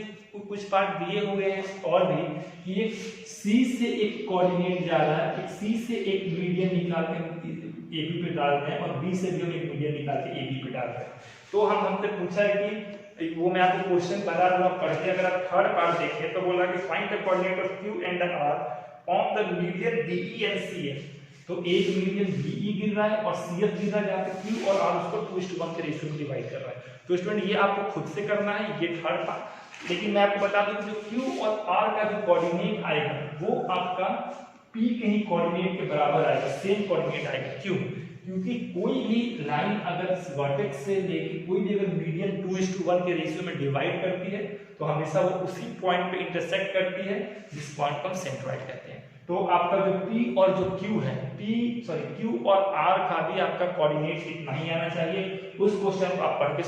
कुछ पार्ट दिए हुए हैं और भी कि एक C से एक कोऑर्डिनेट जा रहा है, एक C से एक मीडियन निकाल के AB पे डाल रहे हैं और B से भी हम एक मीडियन निकाल के AB पे डाल रहे हैं। तो हमसे पूछा है कि वो मैं आपको क्वेश्चन बता दूंगा पढ़ के, अगर आप थर्ड पार्ट देखें तो बोला कि find the coordinate of Q and R on the median BE and CF। तो एक मीडियन BE गिर रहा है और CF गिर रहा है, जहाँ पे Q और R उसको 2:1 के रेशियो में डिवाइड कर रहा है। तो स्टूडेंट ये आपको खुद से करना है, ये थर्ड पार्ट। लेकिन मैं आपको बता दूं कि जो Q और R का जो कोऑर्डिनेट आएगा वो आपका P के ही कोऑर्डिनेट के बराबर आएगा, सेम कोऑर्डिनेट आएगा। क्यों? क्योंकि कोई भी लाइन अगर वर्टेक्स से लेके कोई भी अगर मीडियन 2:1 के रेशियो में डिवाइड करती है तो हमेशा वो उसी पॉइंट पे इंटरसेक्ट करती है जिस पॉइंट को हम सेंट्रॉइड कहते हैं। तो आपका जो P और जो Q है, Q और R का भी आपका कोऑर्डिनेट इतना ही आना चाहिए। उस क्वेश्चन को आप पढ़ के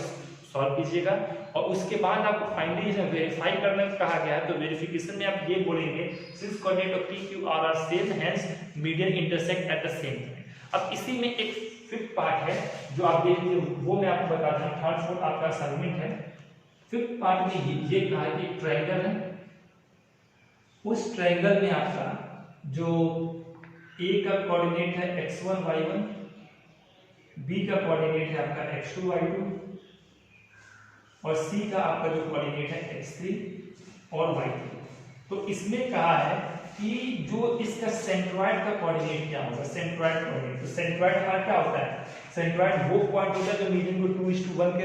सॉल्व कीजिएगा। और उसके बाद आपको फाइनली वेरीफाई करने को कहा गया है, तो वेरिफिकेशन में आप ये बोलेंगे since coordinate of P Q R are same hence median intersect at the same point. अब इसी में एक फिफ्थ पार्ट है जो आप देख लीजिए, वो मैं आपको बताता हूँ। थर्ड फोर्थ आपका असाइनमेंट है। फिफ्थ पार्ट में ये कहा है कि ट्रायंगल है, उस ट्रायंगल में आपका जो ए का कोऑर्डिनेट है x1 y1, बी का कोऑर्डिनेट है आपका x2 y2 और सी का आपका जो कोऑर्डिनेट है x3 और y3। तो इसमें कहा है कि जो इसका सेंट्रॉइड का कोऑर्डिनेट क्या होगा, सेंट्रॉइड कोऑर्डिनेट। तो सेंट्रॉइड हमारा क्या होता है, सेंट्रॉइड वो पॉइंट होता है जो मीडियन को 2:1 के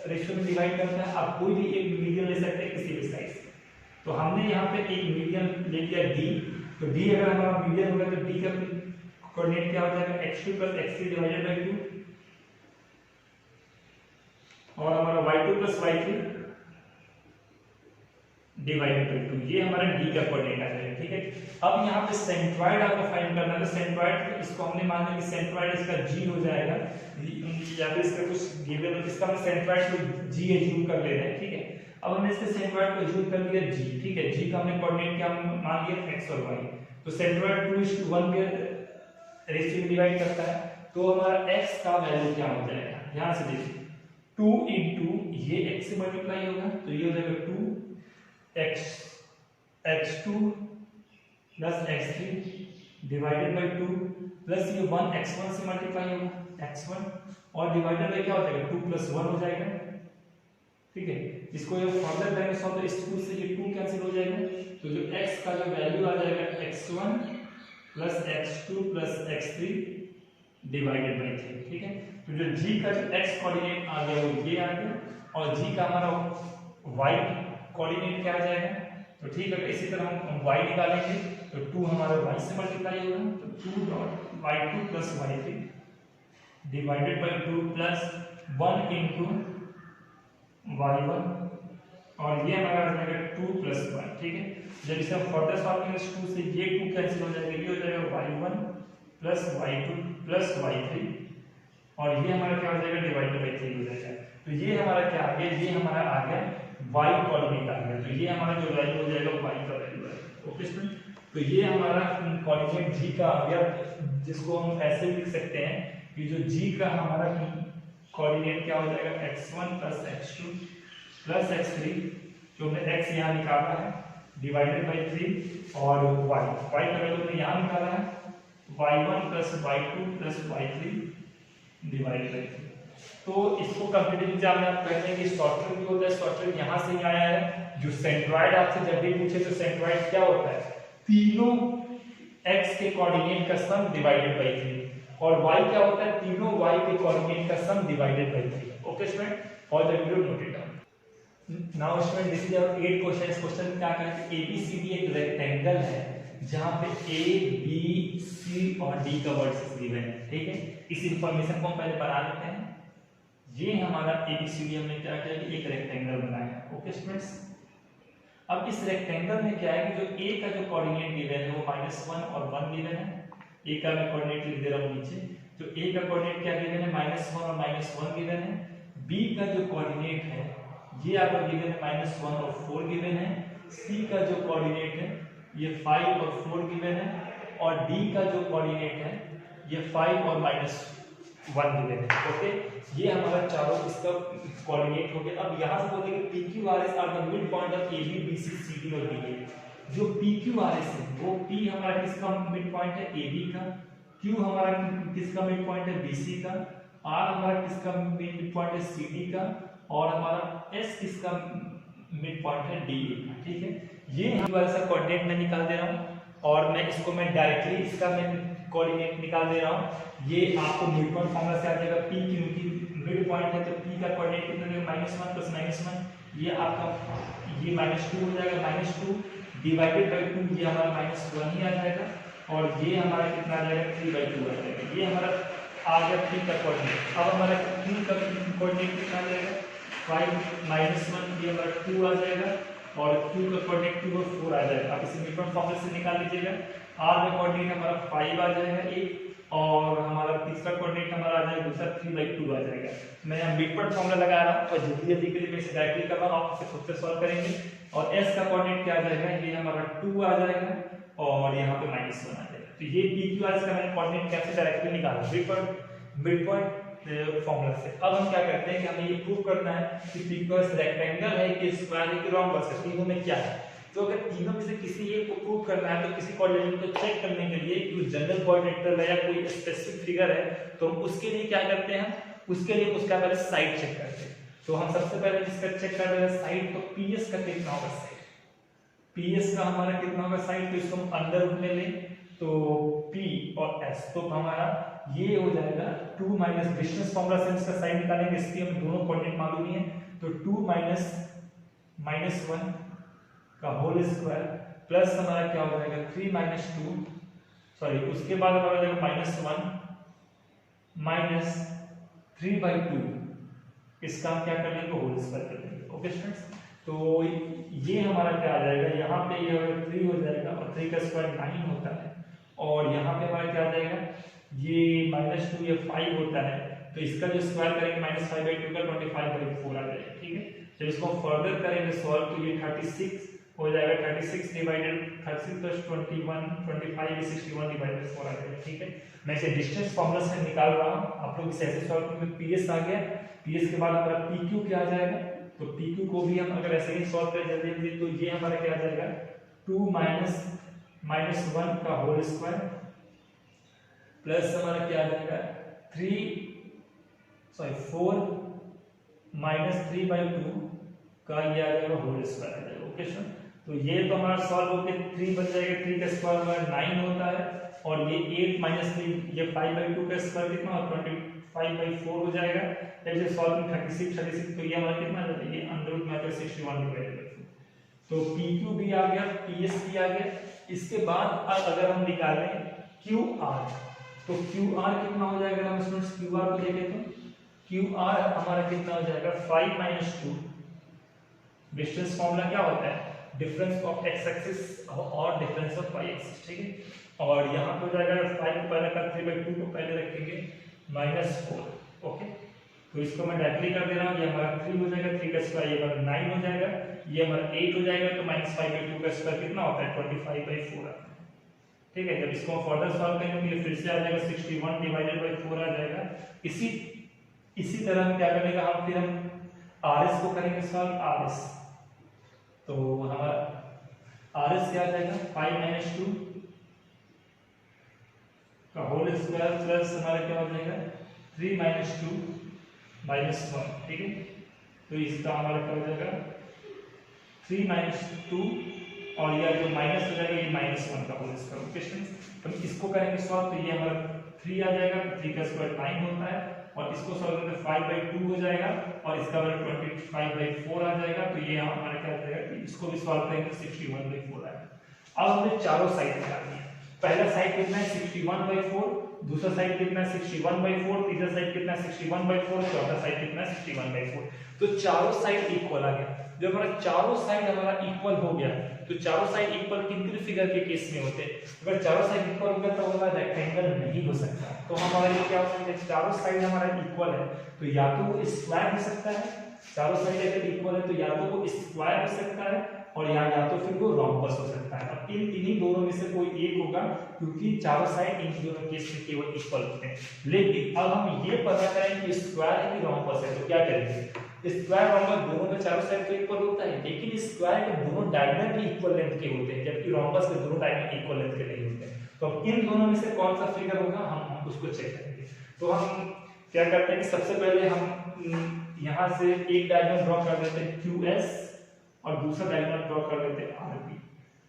रेशियो में डिवाइड करता है। आप कोई भी एक मीडियन ले सकते हैं किसी भी साइड से। तो हमने यहाँ पे एक मीडियन ले लिया d, तो d अगर हमारा मीडियन होगा तो d का कोऑर्डिनेट क्या हो जाएगा x2 + x3 डिवाइडेड बाय 2 और हमारा y2 + y3 डिवाइडेड बाय 2, ये हमारा d का कोऑर्डिनेट आ जाएगा। ठीक है, अब यहाँ पे सेंट्रॉइड आपको फाइंड करना है। तो सेंट्रॉइड इसको हमने मान लिया कि सेंट्रॉइड इसका g हो जाएगा, या फिर इसका कुछ गिवन है, इसका हम सेंट्रॉइड को g एज्यूम कर ले रहे हैं। ठीक है, अब हमने इसके सेंट्रॉइड को एज्यूम कर लिया g। ठीक है, g का हमने कोऑर्डिनेट क्या मान लिया x और y। तो सेंट्रॉइड 2:1 के रेशियो में डिवाइड करता है, तो हमारा x का वैल्यू क्या हो जाएगा, यहां से देखिए 2 * ये x से मल्टीप्लाई होगा, तो ये हो जाएगा 2x2 + x3 divided by 2 plus ये 1x1 से मल्टीप्लाई होगा x1 और डिवाइडेड बाय क्या हो जाएगा 2 + 1 हो जाएगा। ठीक है, इसको ये फर्दर करेंगे सॉल्व, तो इस 2 से ये 2 कैंसिल हो जाएगा, तो जो x का जो वैल्यू आ जाएगा x1 + x2 + x3 divided by 3। ठीक है, तो जो g का जो x कोऑर्डिनेट आ गया वो ये आ गया और g का हमारा y कोऑर्डिनेट क्या आ जाएगा। तो ठीक है, इसी तरह हम y निकालेंगे, तो 2 हमारा y से मल्टीप्लाई होगा, तो 2.y2 + y3 divided by 2 plus 1 * y1 और ये हमारा आ जाएगा 2 + 1। ठीक है, जब इसे हम फर्दर सॉल्व करेंगे 2 से ये 2 कैंसिल हो जाएगा, ये हो जाएगा y1 + y2 + y3 और ये हमारा क्या हो जाएगा डिवाइडेड बाय 3 हो जाएगा। तो ये हमारा क्या आ गया, ये हमारा आ गया y कोऑर्डिनेट आ गया, तो ये हमारा जो वैल्यू हो जाएगा y का वैल्यू है। ओके स्टूडेंट, तो ये हमारा कोऑर्डिनेट g का आ गया, जिसको हम ऐसे लिख सकते हैं कि जो g का हमारा कोऑर्डिनेट क्या हो जाएगा x1 + x2 + x3, जो हमने x यहाँ निकाला है डिवाइडेड बाय 3 और y का वैल्यू हमने यहाँ निकाला है y1 + y2 + y3 divided by 3। तो इसको कंप्लीट एग्जाम में आप कहते हैं कि शॉर्ट ट्रिक भी होता है, शॉर्ट ट्रिक यहाँ से ही आया है। जो सेंट्रॉइड आपसे जब भी पूछे तो सेंट्रॉइड क्या होता है, तीनों x के कोऑर्डिनेट का सम डिवाइडेड बाय 3 और y क्या होता है, तीनों y के कोऑर्डिनेट का sum divided by 3। Okay student, for the video note it down. Now student this is our 8 question. इस क्वेश्चन में क्या कहते हैं, ABCD एक रेक्टेंगल है जहां पे A, B, C और D का वर्टिसेस गिवन है। ठीक है, इस इंफॉर्मेशन को हम पहले बना लेते हैं। ये हमारा ABCD हमने क्या किया कि एक रेक्टेंगल बनाया। ओके स्टूडेंट्स, अब इस रेक्टेंगल में क्या है कि जो A का जो कोऑर्डिनेट गिवन है वो -1 और 1 गिवन है। A का मैं कोऑर्डिनेट लिख दे रहा हूं नीचे, तो A का कोऑर्डिनेट क्या गिवन है -1 और -1 गिवन है। B का जो कोऑर्डिनेट है ये आपका गिवन है -1 और 4 गिवन है। C का जो कोऑर्डिनेट है ये 5 और 4 गिवन है और D का जो कोऑर्डिनेट है ये 5 और -1 गिवन है। ओके, ये हमारा चारों इसका कोऑर्डिनेट हो गया। अब यहाँ से बोलेंगे PQRS are the mid point of AB, BC, CD और DA। जो PQRS है वो P हमारा किसका मिड पॉइंट है, AB का, Q हमारा किसका मिड पॉइंट है, BC का, R हमारा किसका मिड पॉइंट है, CD का और हमारा S किसका मिड पॉइंट है, DA का। ठीक है, ये वाला सा कोऑर्डिनेट मैं निकाल दे रहा हूँ और मैं इसको डायरेक्टली इसका मैं कोऑर्डिनेट निकाल दे रहा हूँ। ये आपको मिड पॉइंट फॉर्मूला से आ जाएगा, P क्योंकि मिड पॉइंट है तो P का कोऑर्डिनेट कितना देगा -1 + -1, ये आपका ये -2 हो जाएगा, -2 डिवाइडेड बाय 2, ये हमारा -1 ही आ जाएगा और ये हमारा कितना आ जाएगा 3/2 आ जाएगा। ये हमारा आ गया P का कोऑर्डिनेट। अब हमारा Q का कोऑर्डिनेट कितना आ जाएगा 5 -1, ये हमारा 2 आ जाएगा और Q का कोऑर्डिनेट 2 और 4 आ जाएगा। आप इसे मिड पॉइंट फॉर्मूला से निकाल लीजिएगा। R का कोऑर्डिनेट हमारा 5 आ जाएगा 1 और हमारा तीसरा कोऑर्डिनेट हमारा आ जाएगा दूसरा 3/2 आ जाएगा। मैं यहाँ मिडपॉइंट फॉर्मूला लगा रहा हूँ और जल्दी जल्दी के लिए मैं इसे डायरेक्टली कर रहा हूँ, आप इसे खुद से सॉल्व करेंगे। और s का कोऑर्डिनेट क्या आ जाएगा, ये हमारा 2 आ जाएगा और यहाँ पे -1 आ जाएगा। तो ये PQR का मैंने कोऑर्डिनेट कैसे डायरेक्टली निकाला, मिडपॉइंट फॉर्मूला से। अब हम क्या करते हैं कि हमें ये प्रूव करना है कि PQR रेक्टेंगल है कि स्क्वायर है कि रोम्बस है, तीनों में क्या है। तो अगर तीनों में से किसी एक को प्रूव करना है तो किसी कोऑर्डिनेट को चेक करने के लिए कोई जनरल कोऑर्डिनेटर है या कोई स्पेसिफिक फिगर है, तो हम उसके लिए क्या करते हैं, उसके लिए उसका पहले साइड चेक करते हैं। तो हम सबसे पहले इसका चेक कर रहे हैं साइड, तो PS का कितना होगा साइड, PS का हमारा कितना होगा साइड, तो इसको हम अंडर रूट में लें तो P और S, तो हमारा ये हो जाएगा 2 माइनस डिस्टेंस फॉर्मूला से इसका साइड निकालेंगे, इसकी हम दोनों कोऑर्डिनेट मालूम ही है, तो 2 माइनस 1 का होल स्क्वायर प्लस हमारा क्या हो जाएगा 3 माइनस 2, सॉरी उसके बाद हमारा हो जाएगा -1 माइनस 3/2, इसका हम क्या कर लेंगे होल स्क्वायर कर लेंगे। ओके स्टूडेंट्स, तो ये हमारा क्या आ जाएगा, यहाँ पे ये 3 हो जाएगा और 3 का स्क्वायर 9 होता है, और यहाँ पे हमारा क्या आ जाएगा, ये -2 ये 5 होता है, तो इसका जो स्क्वायर करेंगे -5/2 का 25/4 आ जाएगा। ठीक है, जब इसको फर्दर करेंगे सॉल्व तो ये 36 हो जाएगा, 36 डिवाइडेड 36 प्लस 21 25 61/4 आ जाएगा। ठीक है, मैं इसे डिस्टेंस फॉर्मूला से निकाल रहा हूँ, आप लोग इसे ऐसे सॉल्व करेंगे। PS आ गया, PS के बाद हमारा PQ क्या आ जाएगा, तो PQ को भी हम अगर ऐसे ही सॉल्व करें जल्दी जल्दी, तो ये हमारा क्या आ जाएगा 2 माइनस 1 का होल स्क्वायर प्लस हमारा क्या आ जाएगा 4 माइनस 3/2 का ये आ जाएगा होल स्क्वायर आ जाएगा। ओके सर, तो ये तो हमारा सॉल्व होकर 3 बन जाएगा, 3 का स्क्वायर हमारा 9 होता है, और ये 8 माइनस 3 ये 5/2 का स्क्वायर कितना और 25/4 हो जाएगा। जब ये सॉल्व में 36 तो ये हमारा कितना आ जाएगा, ये अंडर रूट में आता है 61/4। तो PQ भी आ गया, PS भी आ गया। इसके बाद अगर हम निकालें QR, तो QR कितना हो जाएगा, हम स्टूडेंट्स QR को देखें तो QR हमारा कितना हो जाएगा 5 माइनस 2, डिस्टेंस फॉर्मूला क्या होता है, डिफरेंस ऑफ x एक्सिस और डिफरेंस ऑफ y एक्सिस। ठीक है, और यहाँ पे हो जाएगा 5 को पहले का 3/2 को पहले रखेंगे -4। ओके, तो इसको मैं डायरेक्टली कर दे रहा हूँ, ये हमारा 3 हो जाएगा, 3 का स्क्वायर ये हमारा 9 हो जाएगा, ये हमारा 8 हो जाएगा, तो -5/2 का स्क्वायर कितना होता है 25/4 आता है। ठीक है, जब इसको फर्दर सॉल्व करेंगे तो ये फिर से आ जाएगा 61/4 आ जाएगा। इसी तरह हम क्या करेंगे, हम फिर हम RS को करेंगे सॉल्व, RS, तो हमारा RS क्या आ जाएगा 5 माइनस 2 का होल स्क्वायर प्लस हमारा क्या हो जाएगा 3 माइनस 2 -1। ठीक है, तो इसका हमारा क्या हो जाएगा 3 माइनस 2 और यह जो माइनस हो जाएगा ये -1 का होल स्क्वायर। ओके स्टूडेंट्स, हम इसको करेंगे सॉल्व, तो ये हमारा 3 आ जाएगा, 3 का स्क्वायर 9 होता है, और इसको सॉल्व करके 5/2 हो जाएगा, और इसका वैल्यू 25/4 आ जाएगा। तो ये हमारा क्या हो जाएगा, इसको भी सॉल्व करेंगे 61/4 आएगा। अब हमने चारों साइड निकाल दिया, पहला साइड कितना है 61/4, दूसरा साइड कितना है 61/4, तीसरा साइड कितना है 61/4, चौथा साइड कितना है 61/4। तो चारों साइड इक्वल आ गया। जब हमारा चारों साइड हमारा इक्वल हो गया, तो चारों साइड इक्वल किन फिगर के केस में होते हैं, अगर चारों साइड इक्वल हो गया तो हमारा रेक्टेंगल नहीं हो सकता। तो हमारा ये क्या हो सकता है, चारों साइड हमारा इक्वल है तो या तो वो स्क्वायर हो सकता है, चारों साइड अगर इक्वल है तो या तो वो स्क्वायर हो सकता है, और या तो फिर वो रोम्बस हो सकता है। अब इन्हीं दोनों में से कोई एक होगा, क्योंकि चारों साइड इन दोनों केस में केवल इक्वल होते हैं। लेकिन अब हम ये पता करें कि स्क्वायर है कि रोम्बस है, तो क्या करेंगे, स्क्वायर रोम्बस दोनों में चारों साइड तो इक्वल होता है, लेकिन स्क्वायर के दोनों डायगोनल भी इक्वल लेंथ के होते हैं, जबकि रोम्बस के दोनों डायगोनल इक्वल लेंथ के नहीं होते हैं। तो अब इन दोनों में से कौन सा फिगर होगा, हम उसको चेक करेंगे। तो हम क्या करते हैं कि सबसे पहले हम यहाँ से एक डायगोनल ड्रॉ कर देते हैं QS, और दूसरा डायगोनल ड्रॉ कर देते हैं RP।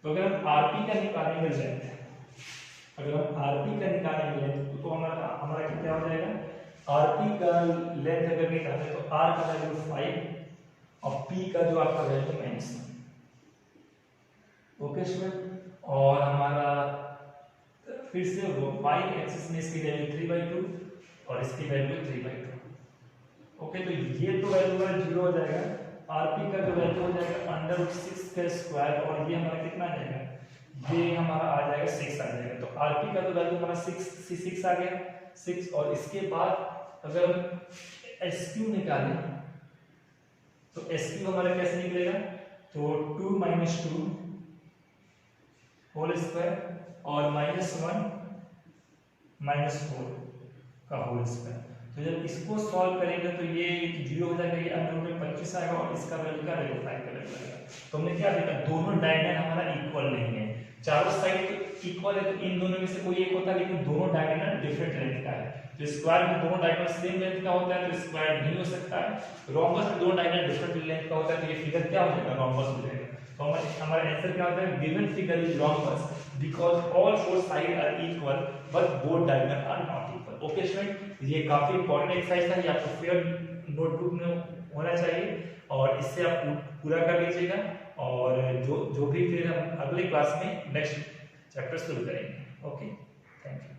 तो अगर हम RP का निकालेंगे लेंथ, अगर हम RP का निकालेंगे लेंथ तो हमारा क्या हो जाएगा, RP का लेंथ अगर निकालें तो R का वैल्यू 5 और P का जो आपका वैल्यू -1। ओके स्टूडेंट, और हमारा फिर से y एक्सिस में इसकी वैल्यू 3/2 और इसकी वैल्यू 3/2। ओके, तो ये तो वैल्यू 0 हो जाएगा, RP का जो वैल्यू हो जाएगा √6 का स्क्वायर, और ये हमारा कितना आ जाएगा, ये हमारा आ जाएगा 6 आ जाएगा। तो आरपी का तो वैल्यू हमारा 6 आ गया 6। और इसके बाद अगर हम एसक्यू निकालें तो एसक्यू हमारा कैसे निकलेगा, तो 2 - 2 होल स्क्वायर और -1 -4 का होल स्क्वायर। तो जब इसको सॉल्व करेंगे तो ये 0 हो जाएगा, ये अननोन में 25 आएगा और इसका वैल्यू का वैल्यू 5 का वैल्यू आएगा। तो हमने क्या देखा, दोनों डायगोनल हमारा इक्वल नहीं है, चारों साइड तो इक्वल है, तो इन दोनों में से कोई एक होता है, लेकिन दोनों डायगोनल डिफरेंट लेंथ का है। तो स्क्वायर में दोनों डायगोनल सेम लेंथ का होता है तो स्क्वायर नहीं हो सकता है। रोम्बस में दोनों डायगोनल डिफरेंट लेंथ का होता है तो ये फिगर क्या हो जाएगा, रोम्बस हो जाएगा। तो हमारा आंसर क्या होता है, given figure is rhombus because all four side are equal but both diagonal are not equal. Okay student, ये काफी इंपॉर्टेंट एक्सरसाइज था, ये आपको फेयर नोटबुक में होना चाहिए और इससे आप पूरा कर लीजिएगा। और जो भी फिर हम अगले क्लास में नेक्स्ट चैप्टर शुरू करेंगे। Okay, thank you.